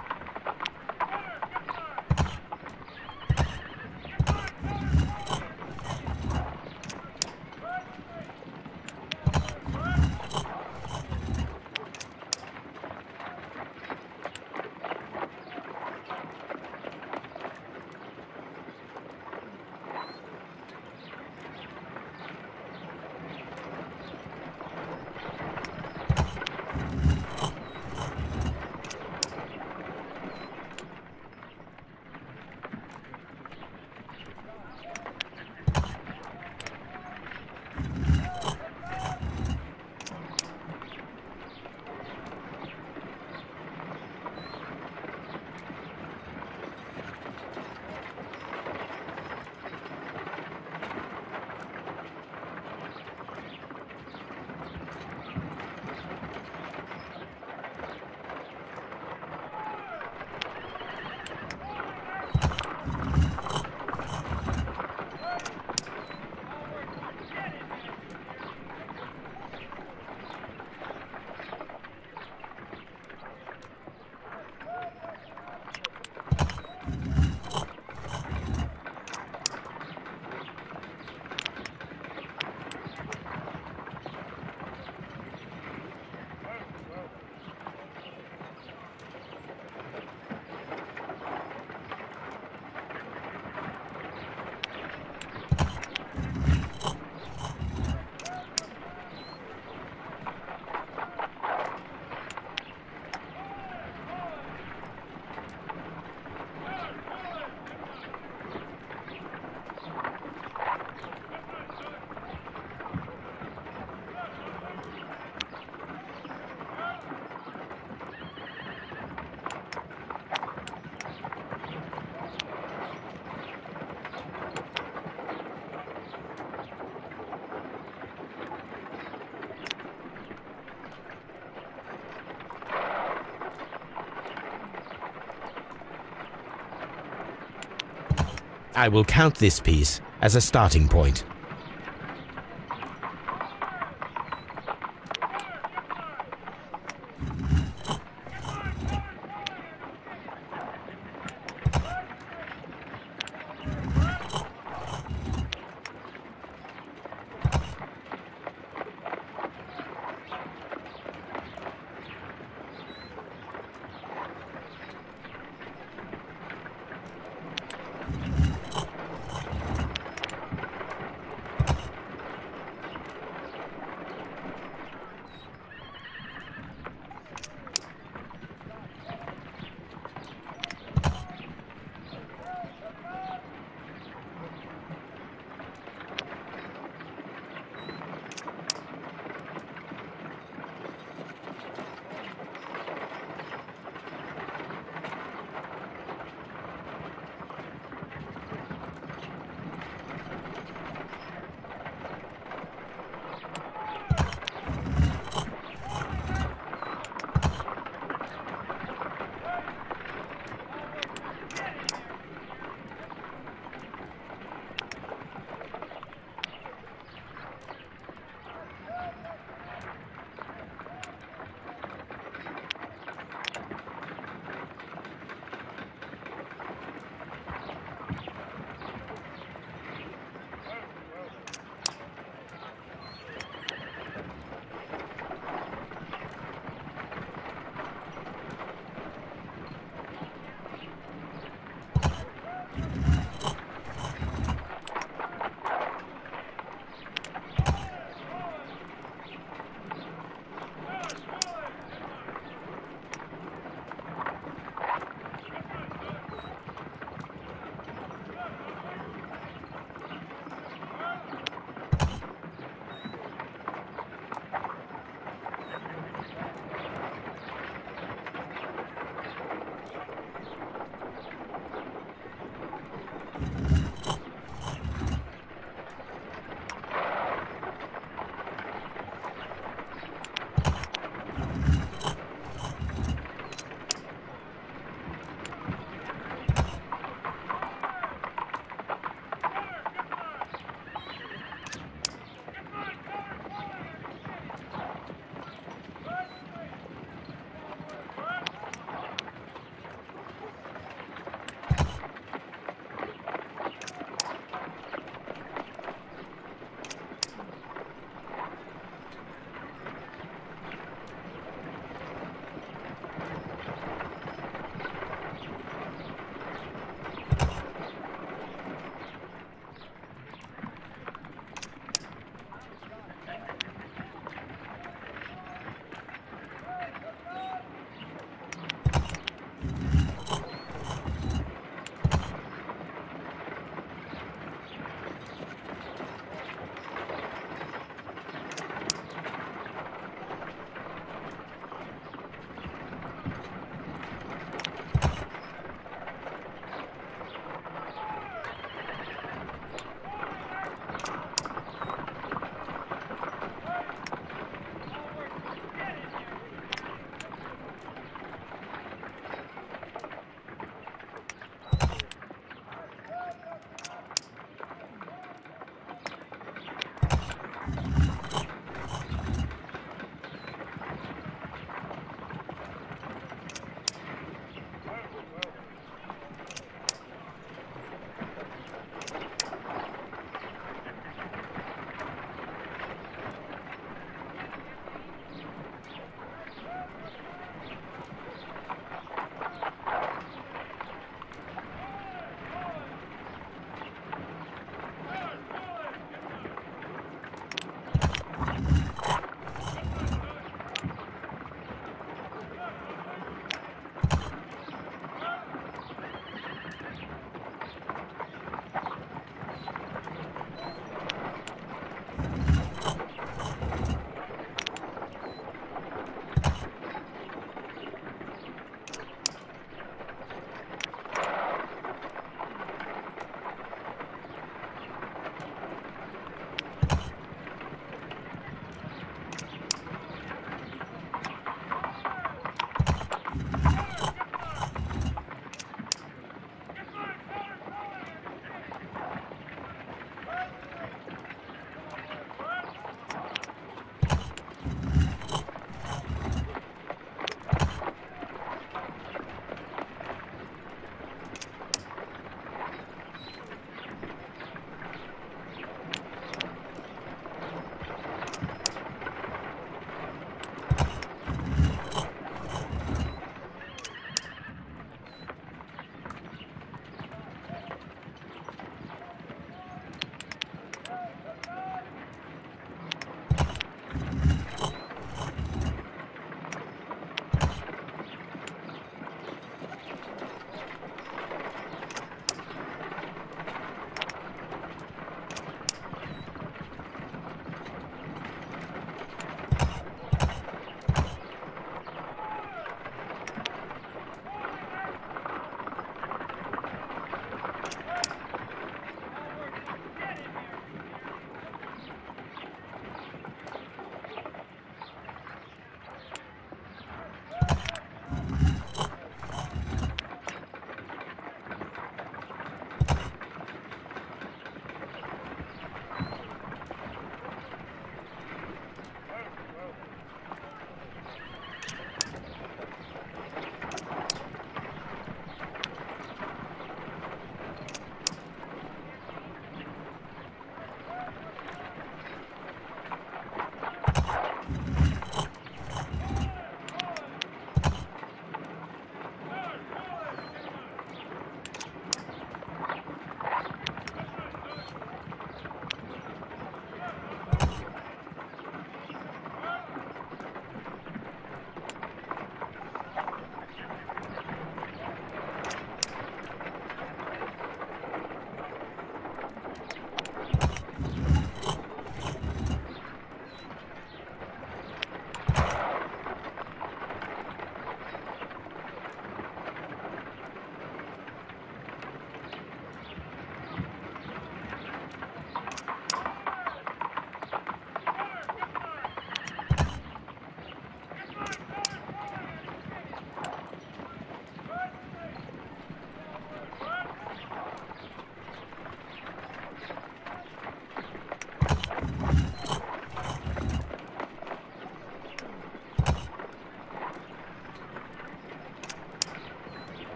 I will count this piece as a starting point.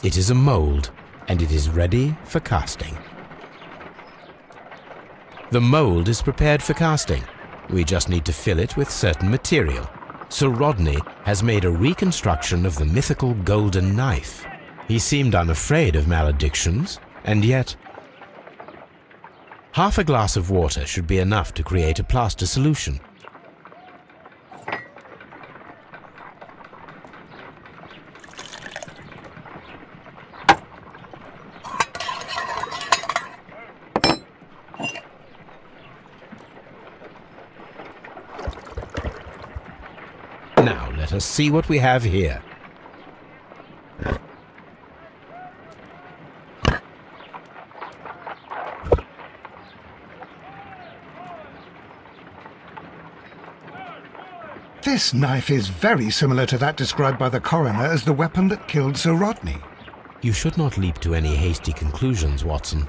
It is a mold, and it is ready for casting. The mold is prepared for casting. We just need to fill it with certain material. Sir Rodney has made a reconstruction of the mythical golden knife. He seemed unafraid of maledictions, and yet... Half a glass of water should be enough to create a plaster solution. Now let us see what we have here. This knife is very similar to that described by the coroner as the weapon that killed Sir Rodney. You should not leap to any hasty conclusions, Watson.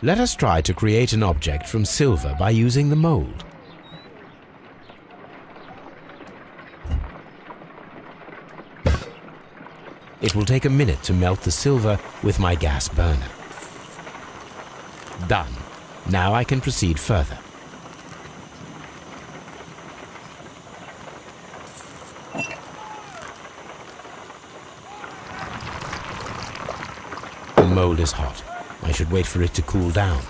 Let us try to create an object from silver by using the mold. It will take a minute to melt the silver with my gas burner. Done. Now I can proceed further. The mold is hot. I should wait for it to cool down.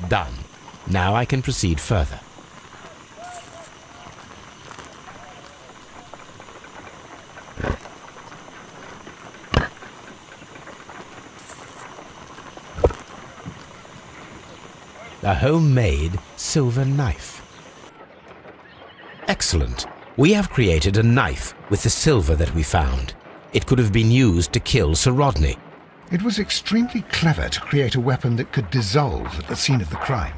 Done. Now I can proceed further. A homemade silver knife. Excellent. We have created a knife with the silver that we found. It could have been used to kill Sir Rodney. It was extremely clever to create a weapon that could dissolve at the scene of the crime.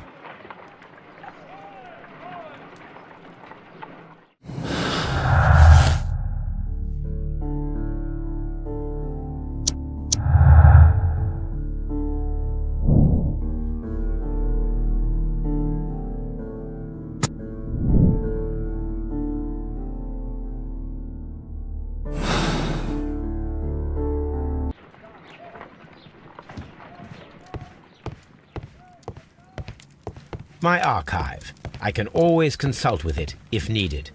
My archive. I can always consult with it if needed.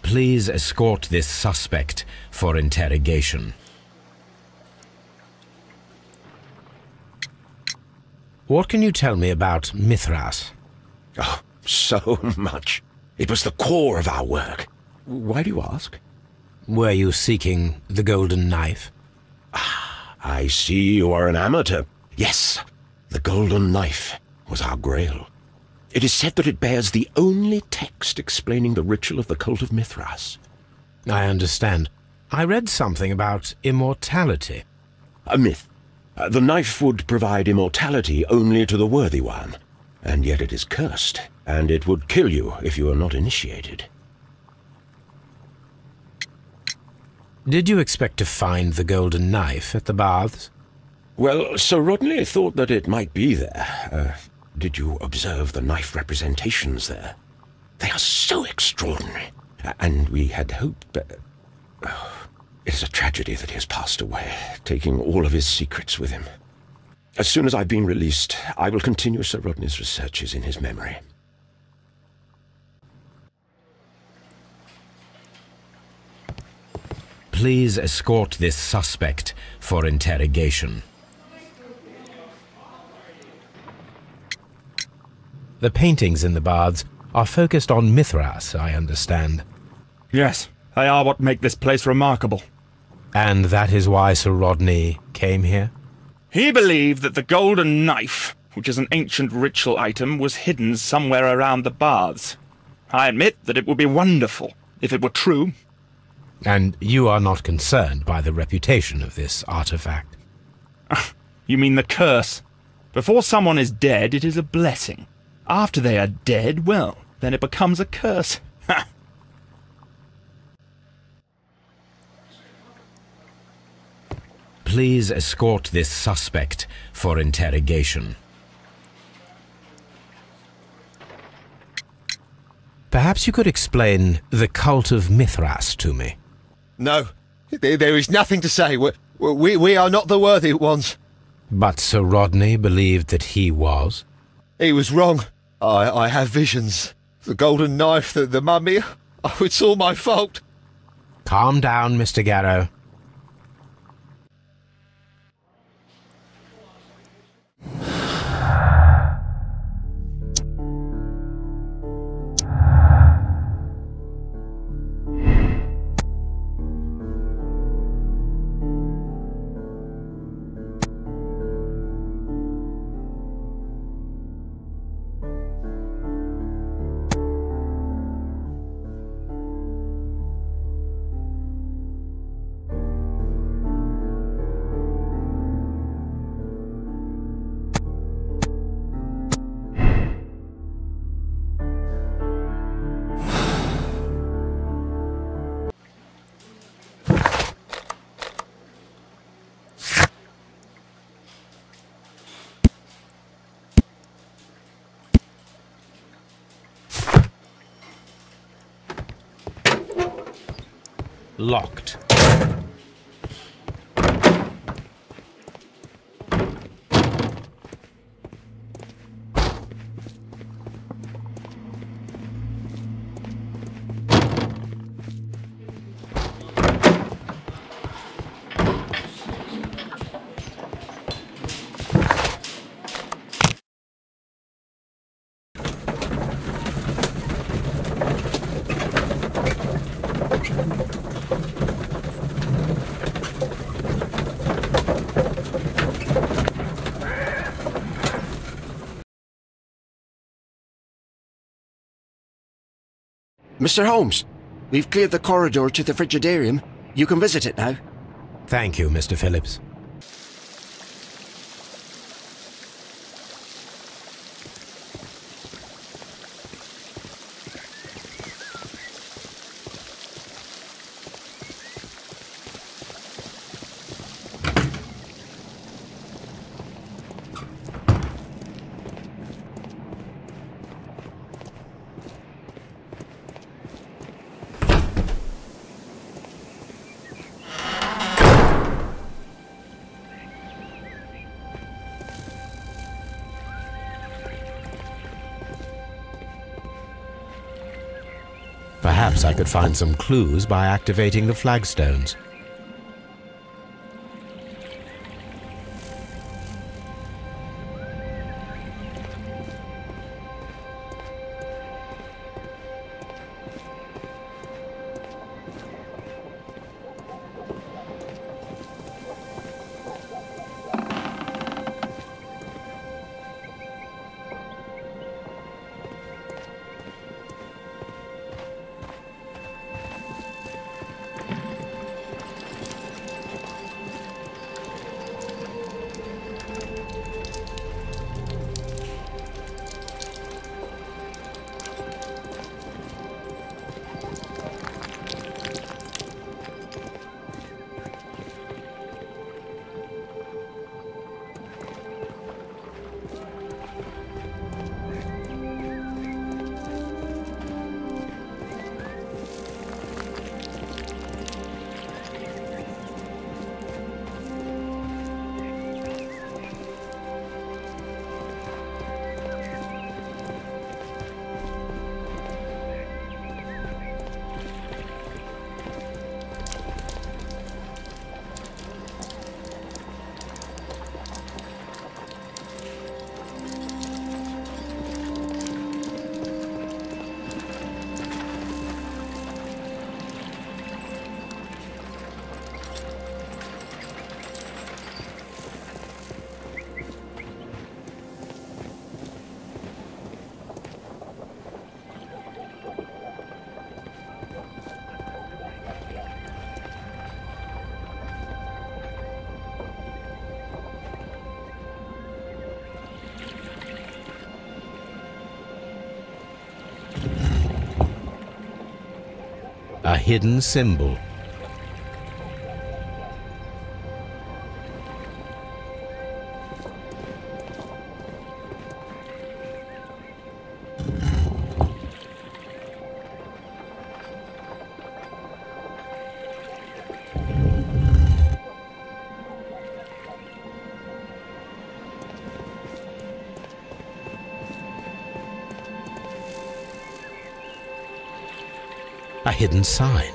Please escort this suspect for interrogation. What can you tell me about Mithras? Oh, so much. It was the core of our work. Why do you ask? Were you seeking the golden knife? I see you are an amateur. Yes, the golden knife was our grail. It is said that it bears the only text explaining the ritual of the cult of Mithras. I understand. I read something about immortality. A myth. The knife would provide immortality only to the worthy one, and yet it is cursed, and it would kill you if you are not initiated. Did you expect to find the golden knife at the baths? Well, Sir Rodney thought that it might be there. Did you observe the knife representations there? They are so extraordinary, and we had hoped that... It is a tragedy that he has passed away, taking all of his secrets with him. As soon as I've been released, I will continue Sir Rodney's researches in his memory. Please escort this suspect for interrogation. The paintings in the baths are focused on Mithras, I understand. Yes, they are what make this place remarkable. And that is why Sir Rodney came here? He believed that the golden knife, which is an ancient ritual item, was hidden somewhere around the baths. I admit that it would be wonderful if it were true. And you are not concerned by the reputation of this artifact? You mean the curse? Before someone is dead, it is a blessing. After they are dead, well, then it becomes a curse. Ha! Please escort this suspect for interrogation. Perhaps you could explain the cult of Mithras to me. No, there is nothing to say. We are not the worthy ones. But Sir Rodney believed that he was? He was wrong. I have visions. The golden knife, the mummy. Oh, it's all my fault. Calm down, Mr. Garrow. Locked. Mr. Holmes, we've cleared the corridor to the frigidarium. You can visit it now. Thank you, Mr. Phillips. Perhaps I could find some clues by activating the flagstones. A hidden symbol. A hidden sign.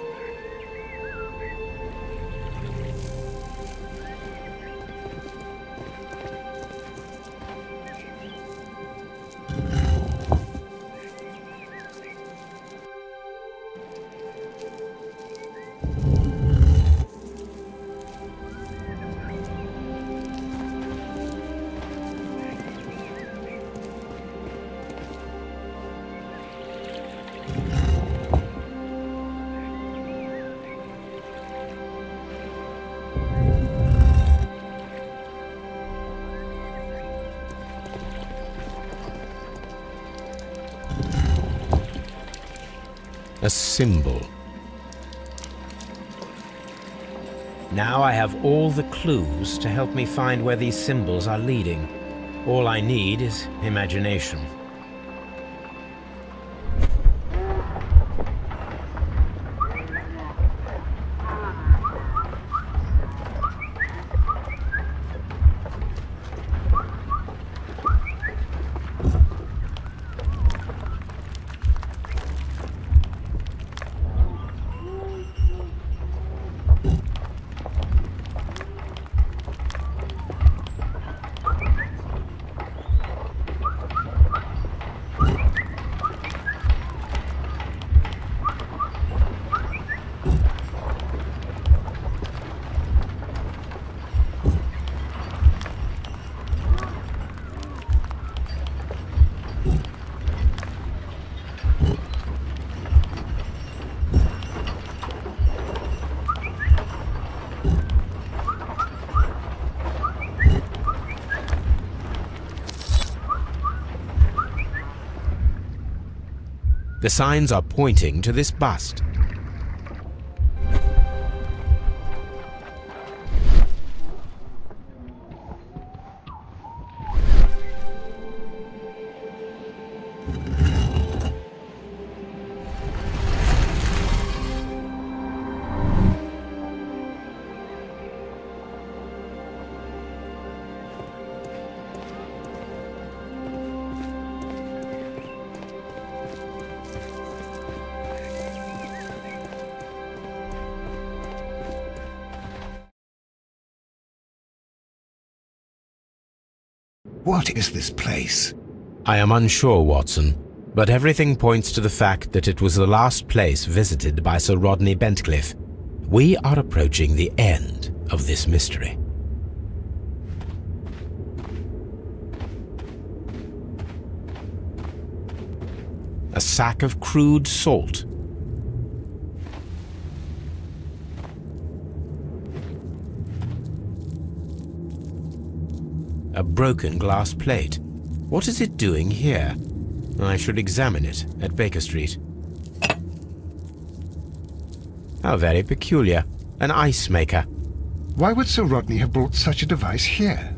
A symbol. Now I have all the clues to help me find where these symbols are leading. All I need is imagination. The signs are pointing to this bust. What is this place? I am unsure, Watson, but everything points to the fact that it was the last place visited by Sir Rodney Bentcliffe. We are approaching the end of this mystery. A sack of crude salt. A broken glass plate. What is it doing here? I should examine it at Baker Street. How very peculiar. An ice maker. Why would Sir Rodney have brought such a device here?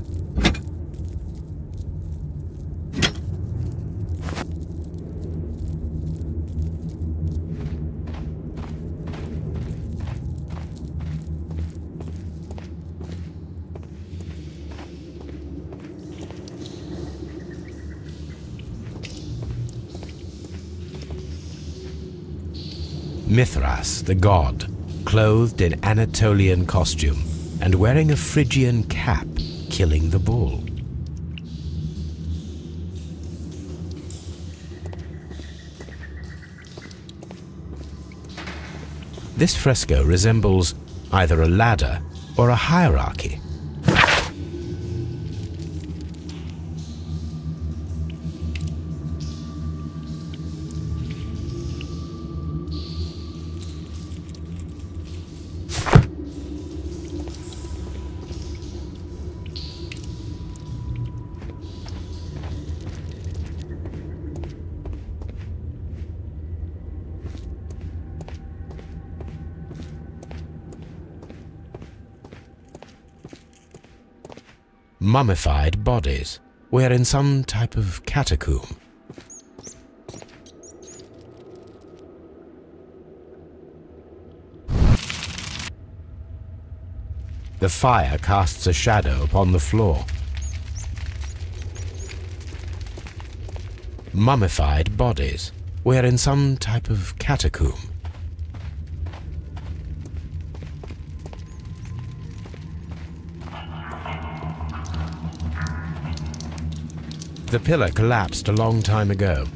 Mithras, the god, clothed in Anatolian costume and wearing a Phrygian cap, killing the bull. This fresco resembles either a ladder or a hierarchy. Mummified bodies. We're in some type of catacomb. The fire casts a shadow upon the floor. Mummified bodies. We're in some type of catacomb. The pillar collapsed a long time ago.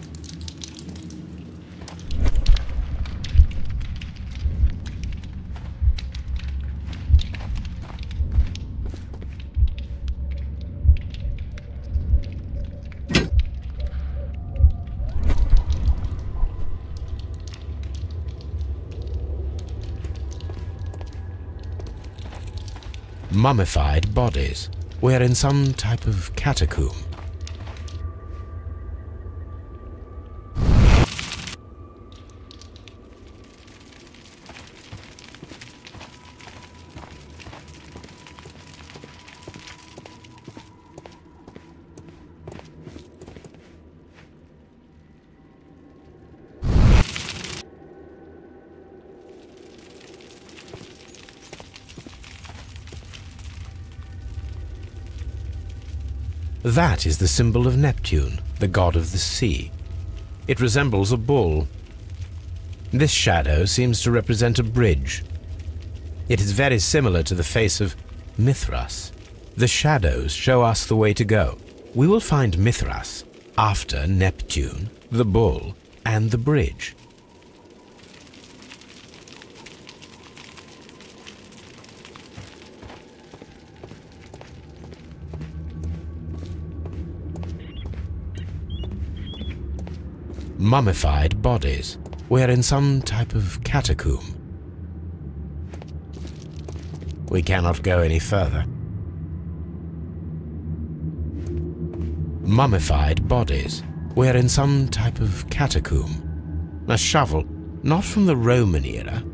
Mummified bodies. We're in some type of catacomb. That is the symbol of Neptune, the god of the sea. It resembles a bull. This shadow seems to represent a bridge. It is very similar to the face of Mithras. The shadows show us the way to go. We will find Mithras after Neptune, the bull, and the bridge. Mummified bodies. We're in some type of catacomb. We cannot go any further. Mummified bodies. We're in some type of catacomb. A shovel, not from the Roman era.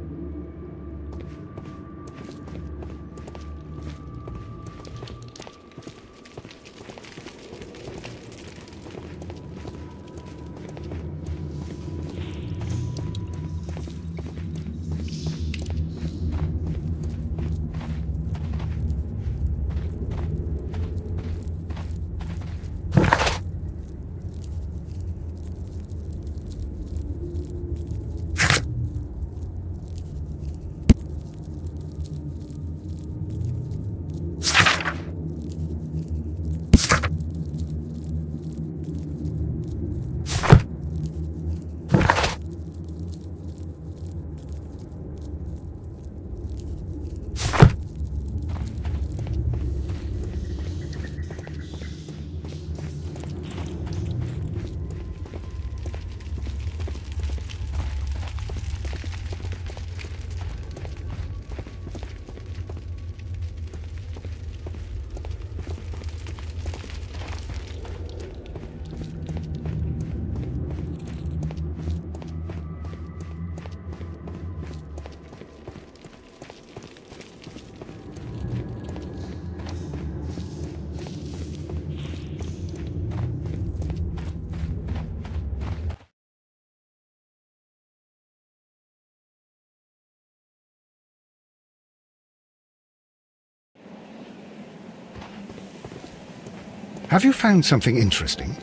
Have you found something interesting?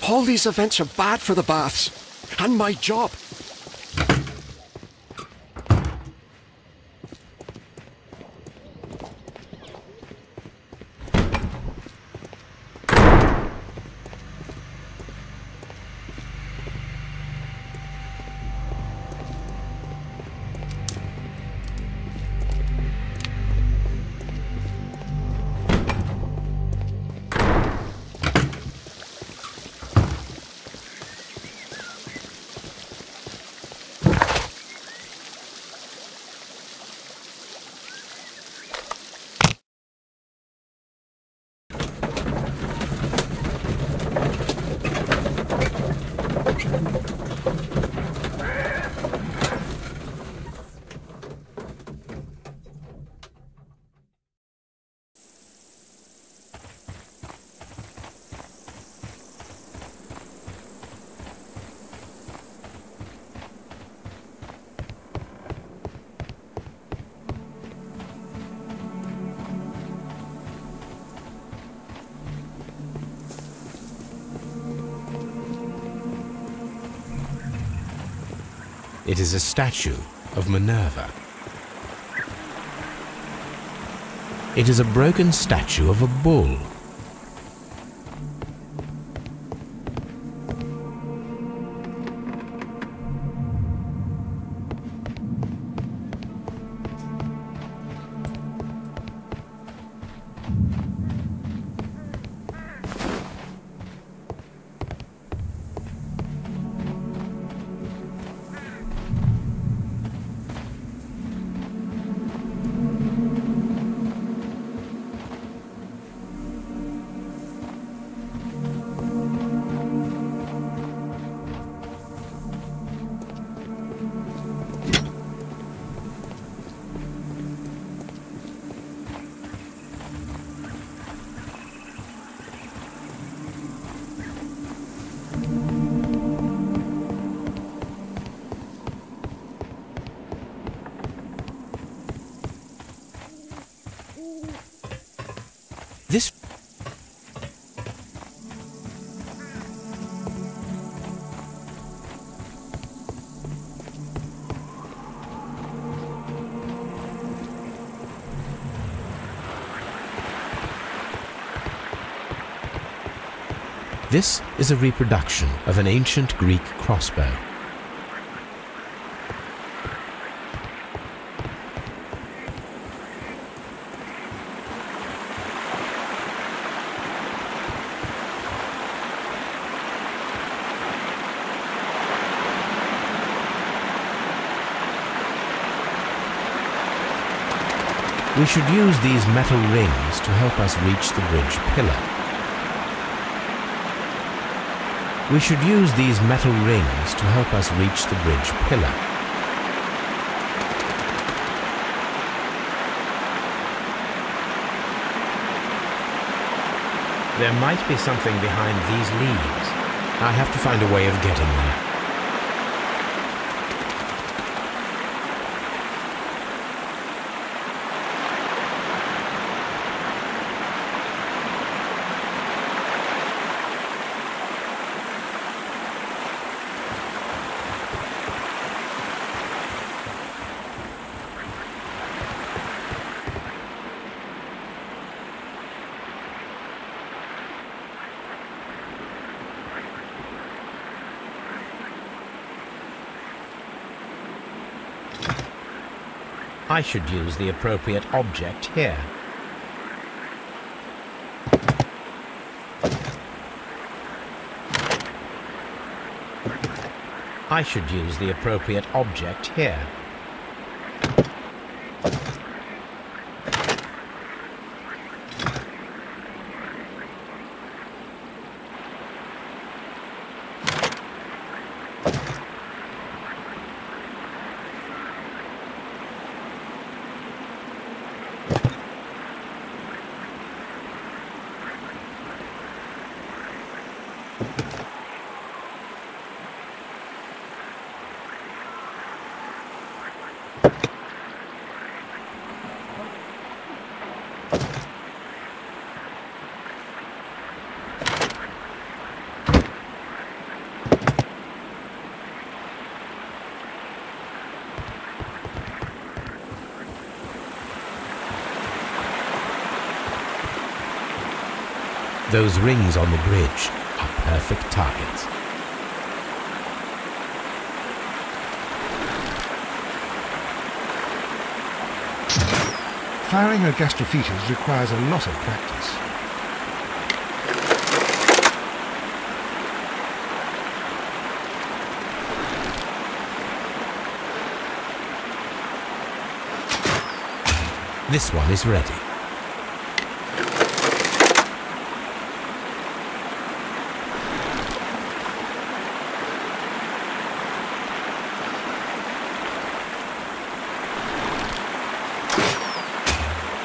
All these events are bad for the baths. And my job. It is a statue of Minerva. It is a broken statue of a bull. This This is a reproduction of an ancient Greek crossbow. We should use these metal rings to help us reach the bridge pillar. We should use these metal rings to help us reach the bridge pillar. There might be something behind these leaves. I have to find a way of getting there. I should use the appropriate object here. I should use the appropriate object here. Those rings on the bridge are perfect targets. Firing a gastrophetes requires a lot of practice. This one is ready.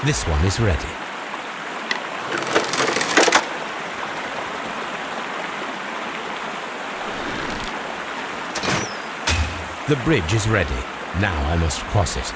This one is ready. The bridge is ready. Now I must cross it.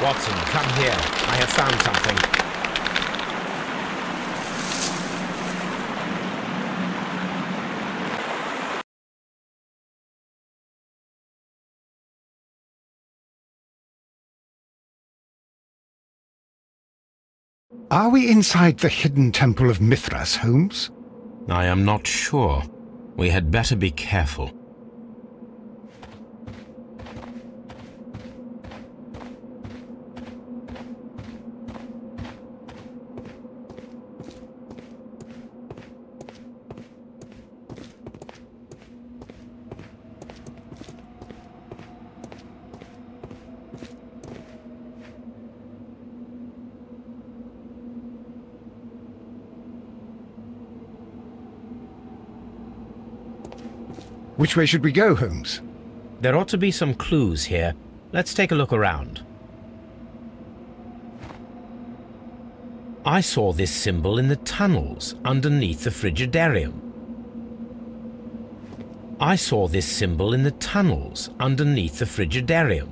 Watson, come here. I have found something. Are we inside the hidden temple of Mithras, Holmes? I am not sure. We had better be careful. Which way should we go, Holmes? There ought to be some clues here. Let's take a look around. I saw this symbol in the tunnels underneath the Frigidarium. I saw this symbol in the tunnels underneath the Frigidarium.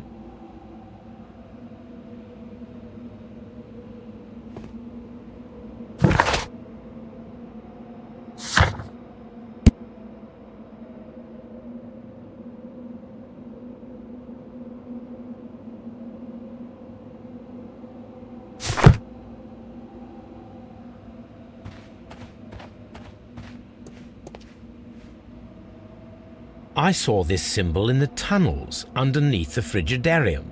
I saw this symbol in the tunnels underneath the Frigidarium.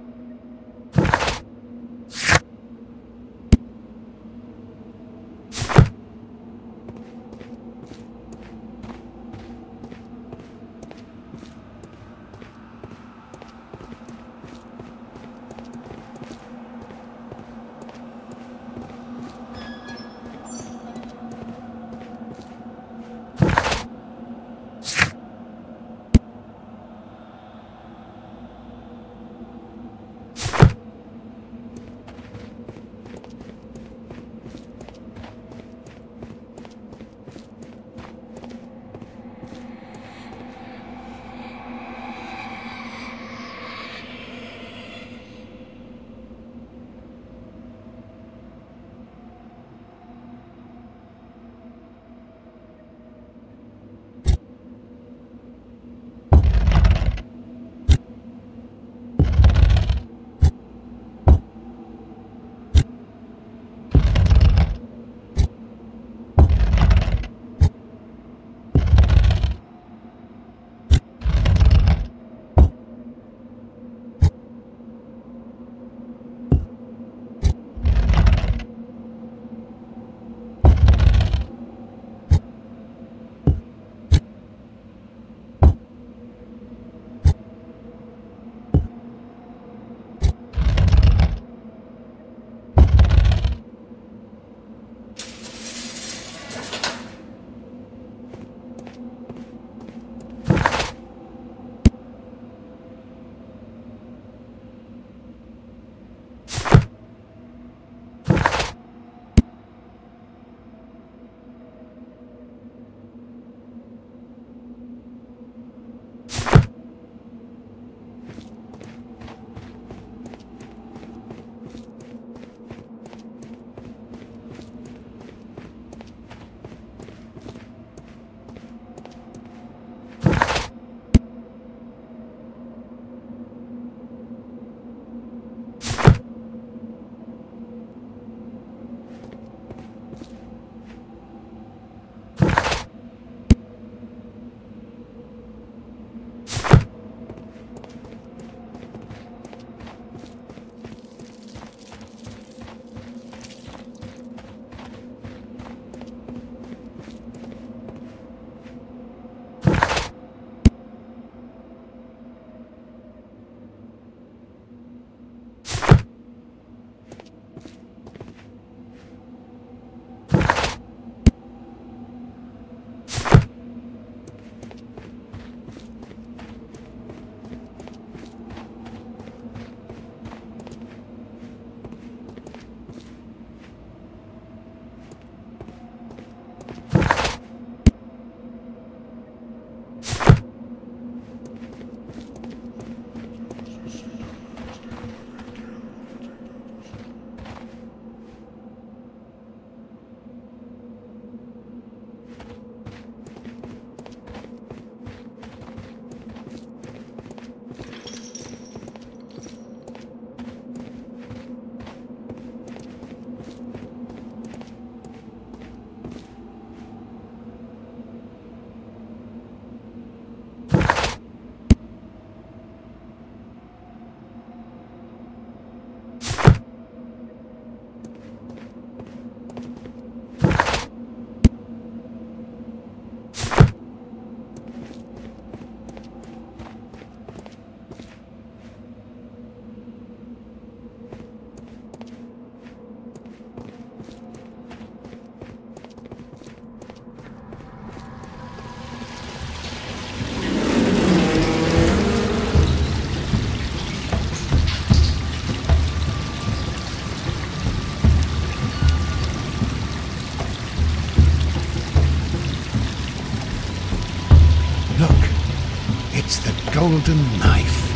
It's the golden knife.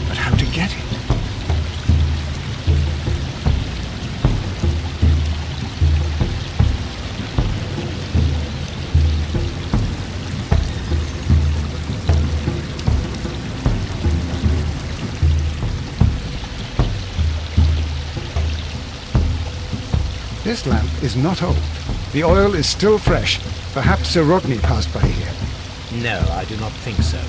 But how to get it? This lamp is not old. The oil is still fresh. Perhaps Sir Rodney passed by here. No, I do not think so.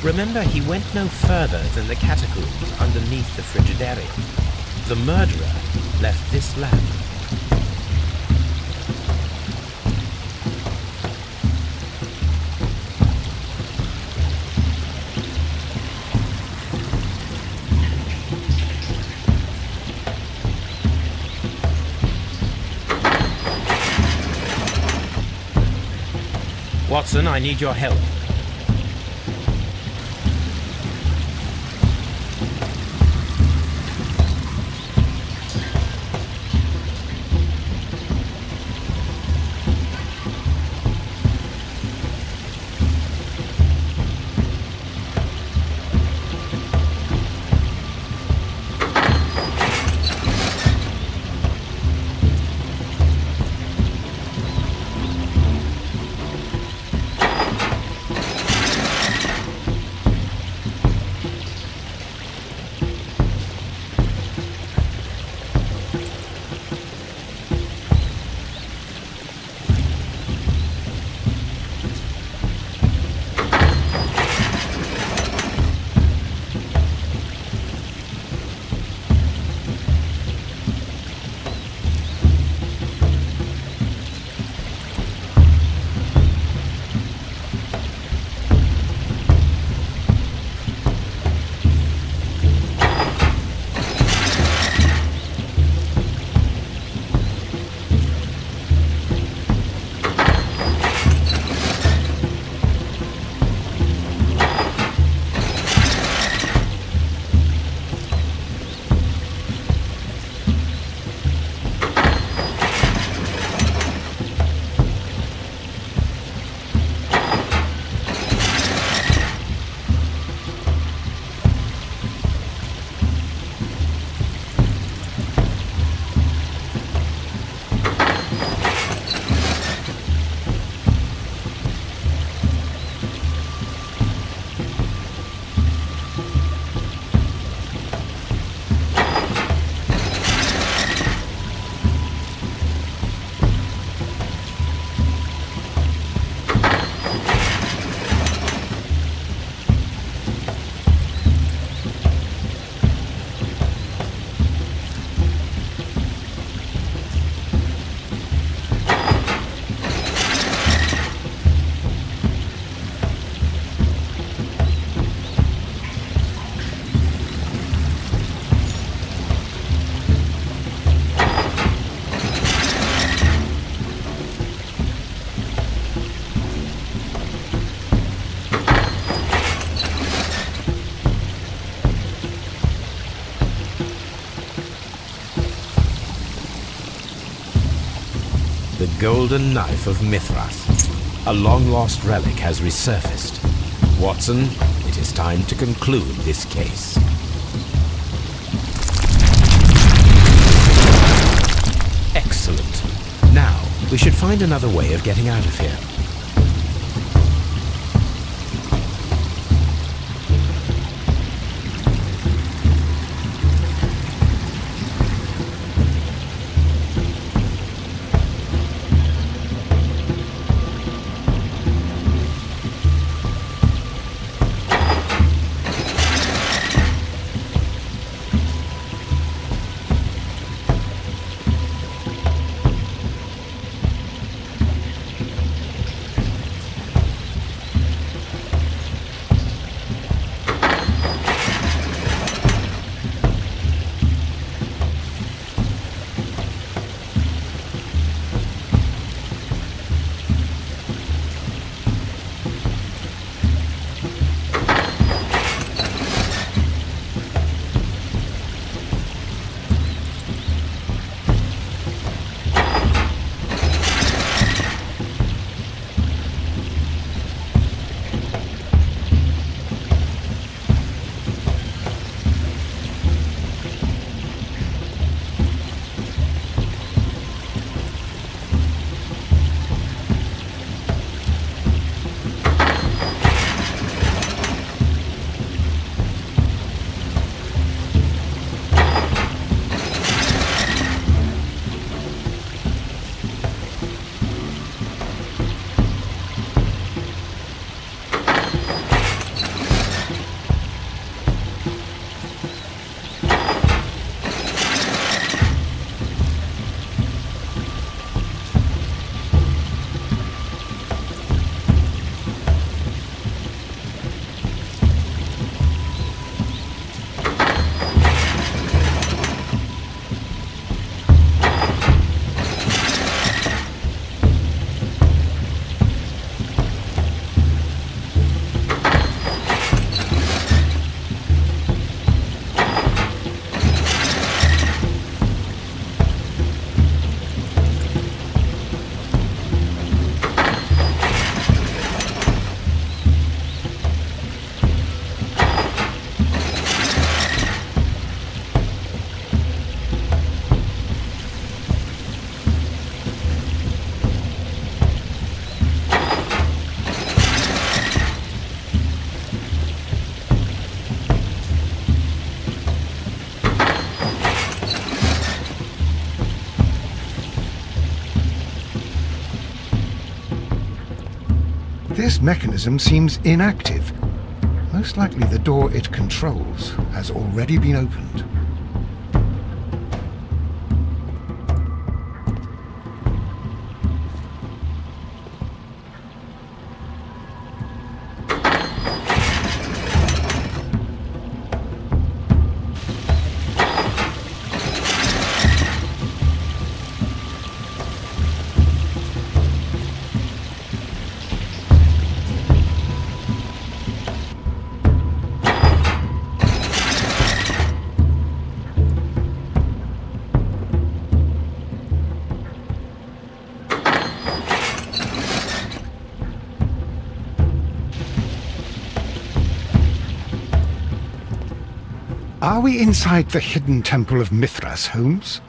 Remember, he went no further than the catacombs underneath the frigidarium. The murderer left this lamp. Watson, I need your help. The golden knife of Mithras. A long-lost relic has resurfaced. Watson, it is time to conclude this case. Excellent. Now, we should find another way of getting out of here. This mechanism seems inactive. Most likely the door it controls has already been opened. Are we inside the hidden temple of Mithras, Holmes?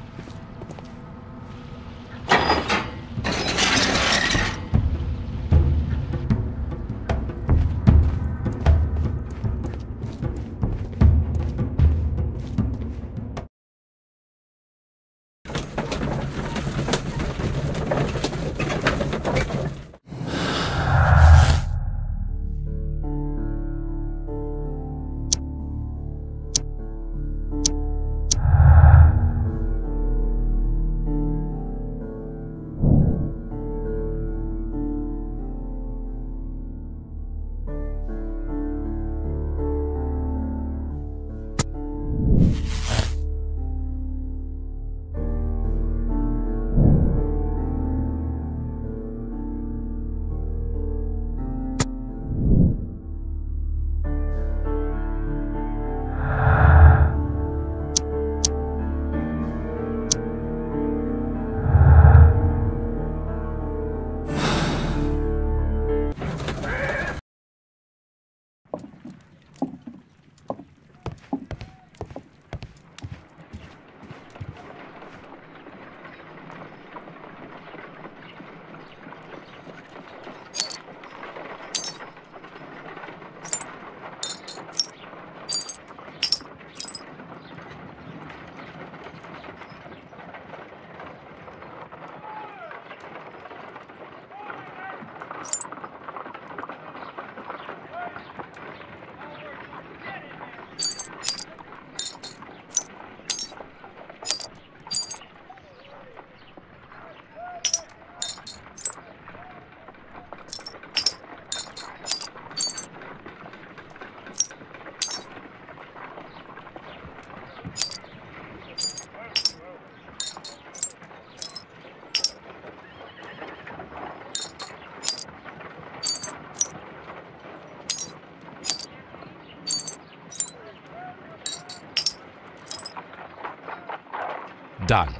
Done.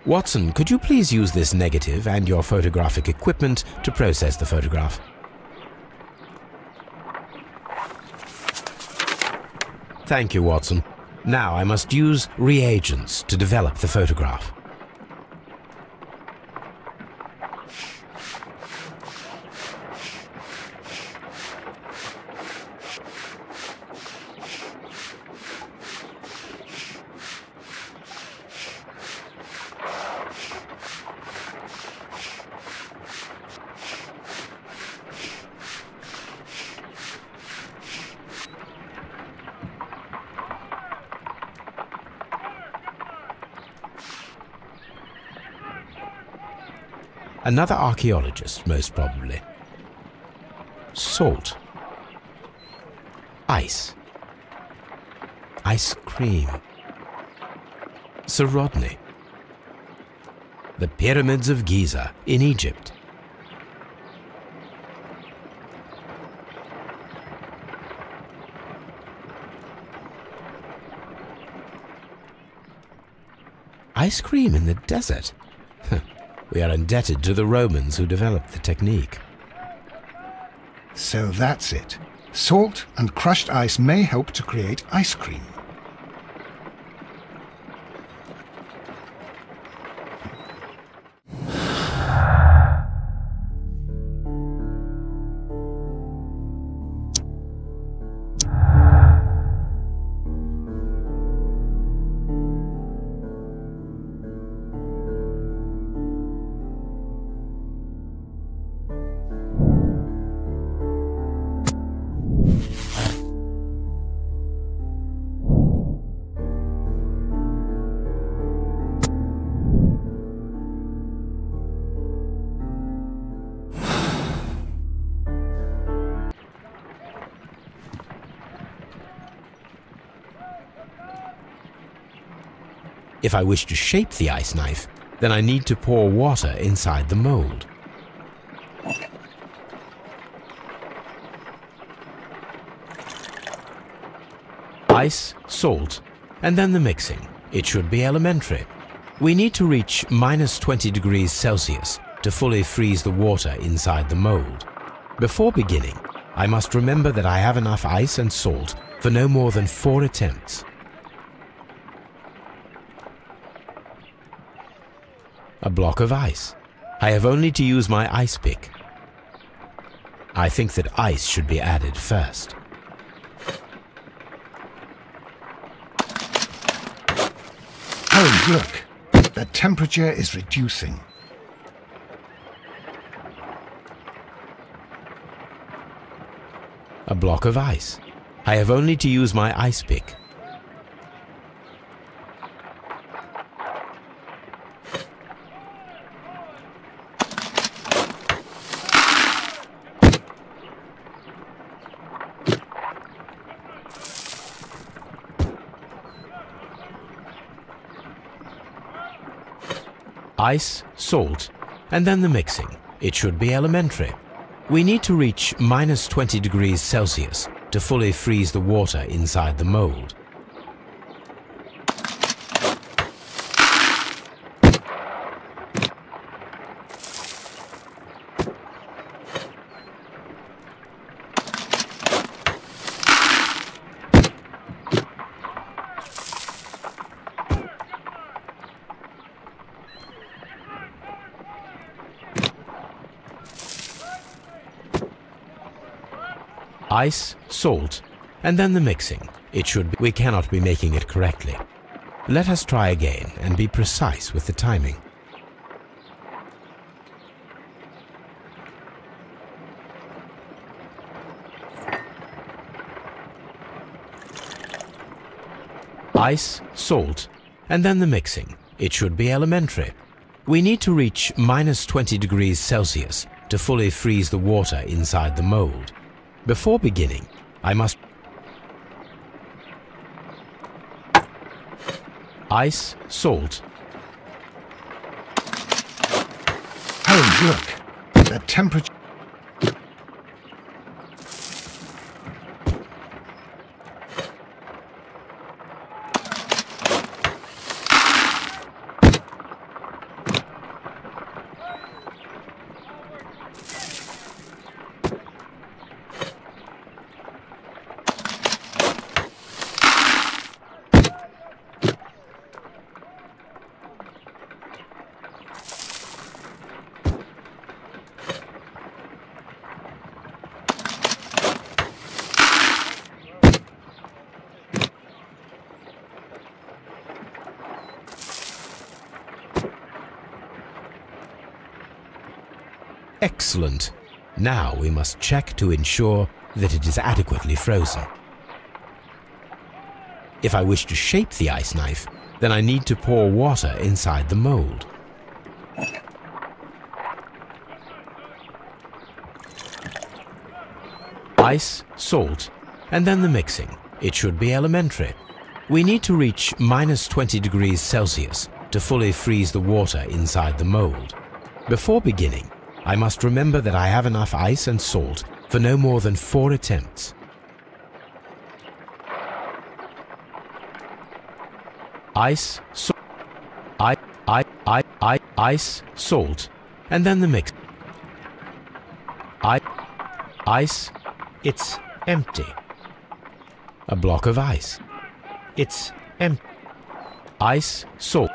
Watson, could you please use this negative and your photographic equipment to process the photograph? Thank you, Watson. Now I must use reagents to develop the photograph. Another archaeologist, most probably. Salt. Ice. Ice cream. Sir Rodney. The Pyramids of Giza in Egypt. Ice cream in the desert. We are indebted to the Romans who developed the technique. So that's it. Salt and crushed ice may help to create ice cream. If I wish to shape the ice knife, then I need to pour water inside the mold. Ice, salt, and then the mixing. It should be elementary. We need to reach -20 degrees Celsius to fully freeze the water inside the mold. Before beginning, I must remember that I have enough ice and salt for no more than 4 attempts. A block of ice. I have only to use my ice pick. I think that ice should be added first. Holmes, look. The temperature is reducing. A block of ice. I have only to use my ice pick. Ice, salt, and then the mixing. It should be elementary. We need to reach -20 degrees Celsius to fully freeze the water inside the mold. Ice, salt, and then the mixing. It should be. We cannot be making it correctly. Let us try again and be precise with the timing. Ice, salt, and then the mixing. It should be elementary. We need to reach -20 degrees Celsius to fully freeze the water inside the mold. Before beginning, I must... Ice, salt. Holmes, look. The temperature... Excellent. Now we must check to ensure that it is adequately frozen. If I wish to shape the ice knife, then I need to pour water inside the mold. Ice, salt, and then the mixing. It should be elementary. We need to reach -20 degrees Celsius to fully freeze the water inside the mold. Before beginning, I must remember that I have enough ice and salt for no more than 4 attempts. Ice, salt, ice, salt, and then the mix. Ice, it's empty. A block of ice. It's empty. Ice, salt.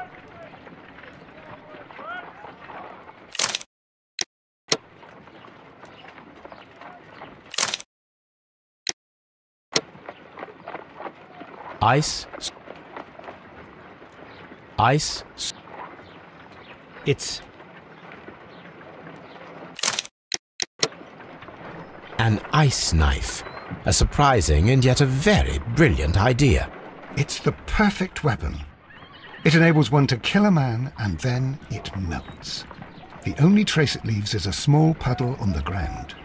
Ice, it's an ice knife. A surprising and yet a very brilliant idea. It's the perfect weapon. It enables one to kill a man and then it melts. The only trace it leaves is a small puddle on the ground.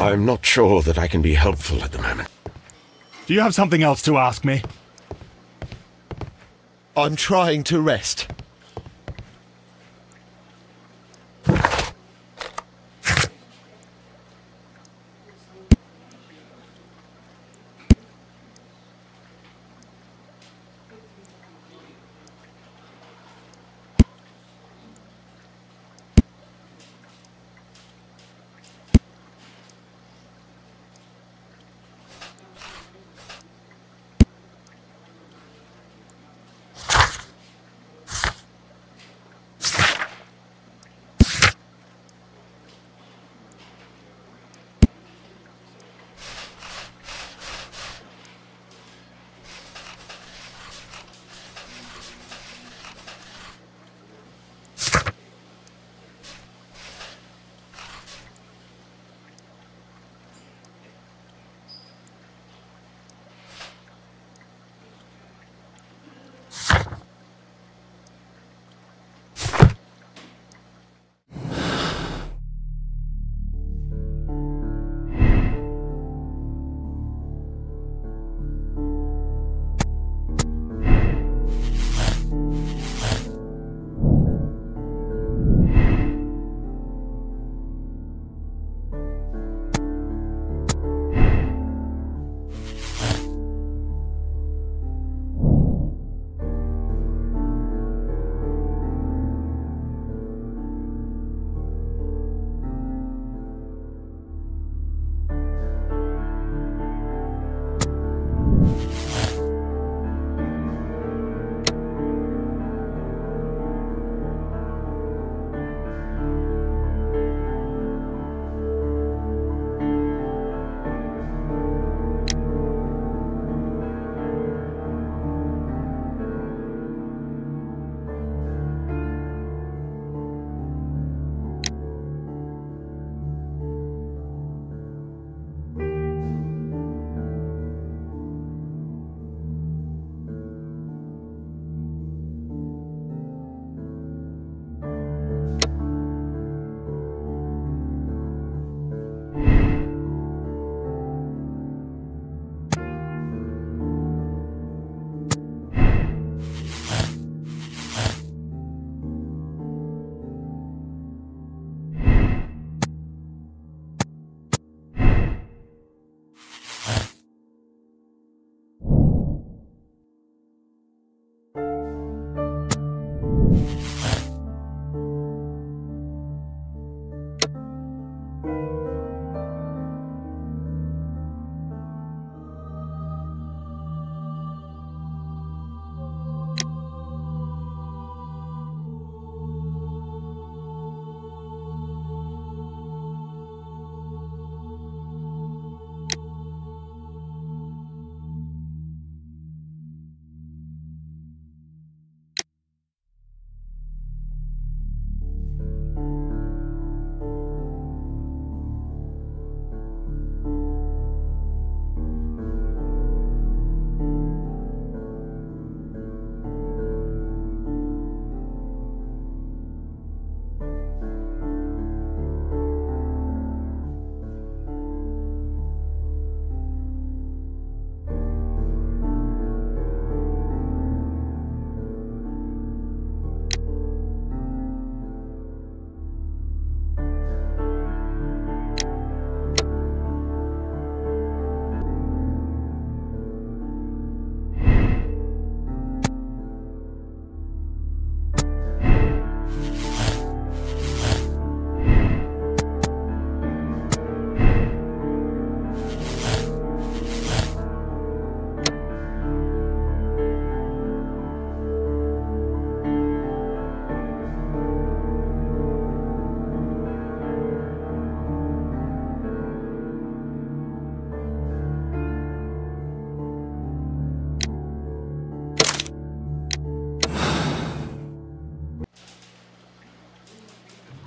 I'm not sure that I can be helpful at the moment. Do you have something else to ask me? I'm trying to rest.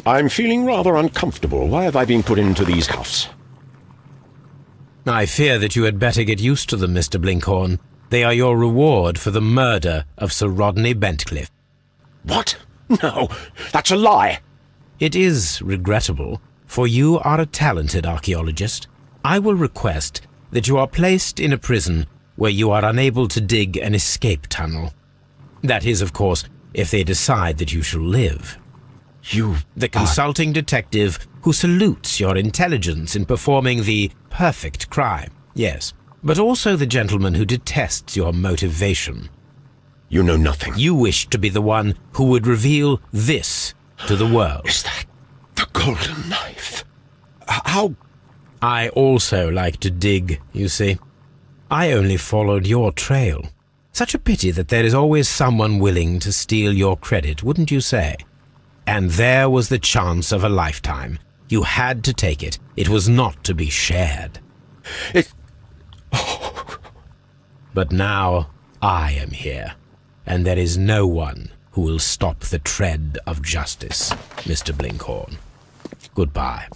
I'm feeling rather uncomfortable. Why have I been put into these cuffs? I fear that you had better get used to them, Mr. Blinkhorn. They are your reward for the murder of Sir Rodney Bentcliffe. What? No, that's a lie. It is regrettable, for you are a talented archaeologist, I will request that you are placed in a prison where you are unable to dig an escape tunnel. That is, of course, if they decide that you shall live. You... The consulting detective who salutes your intelligence in performing the perfect crime, yes, but also the gentleman who detests your motivation. You know nothing. You wish to be the one who would reveal this to the world. Is that the golden knife? How... I also like to dig, you see. I only followed your trail. Such a pity that there is always someone willing to steal your credit, wouldn't you say? And there was the chance of a lifetime. You had to take it. It was not to be shared. But now I am here, and there is no one who will stop the tread of justice, Mr. Blinkhorn. Goodbye.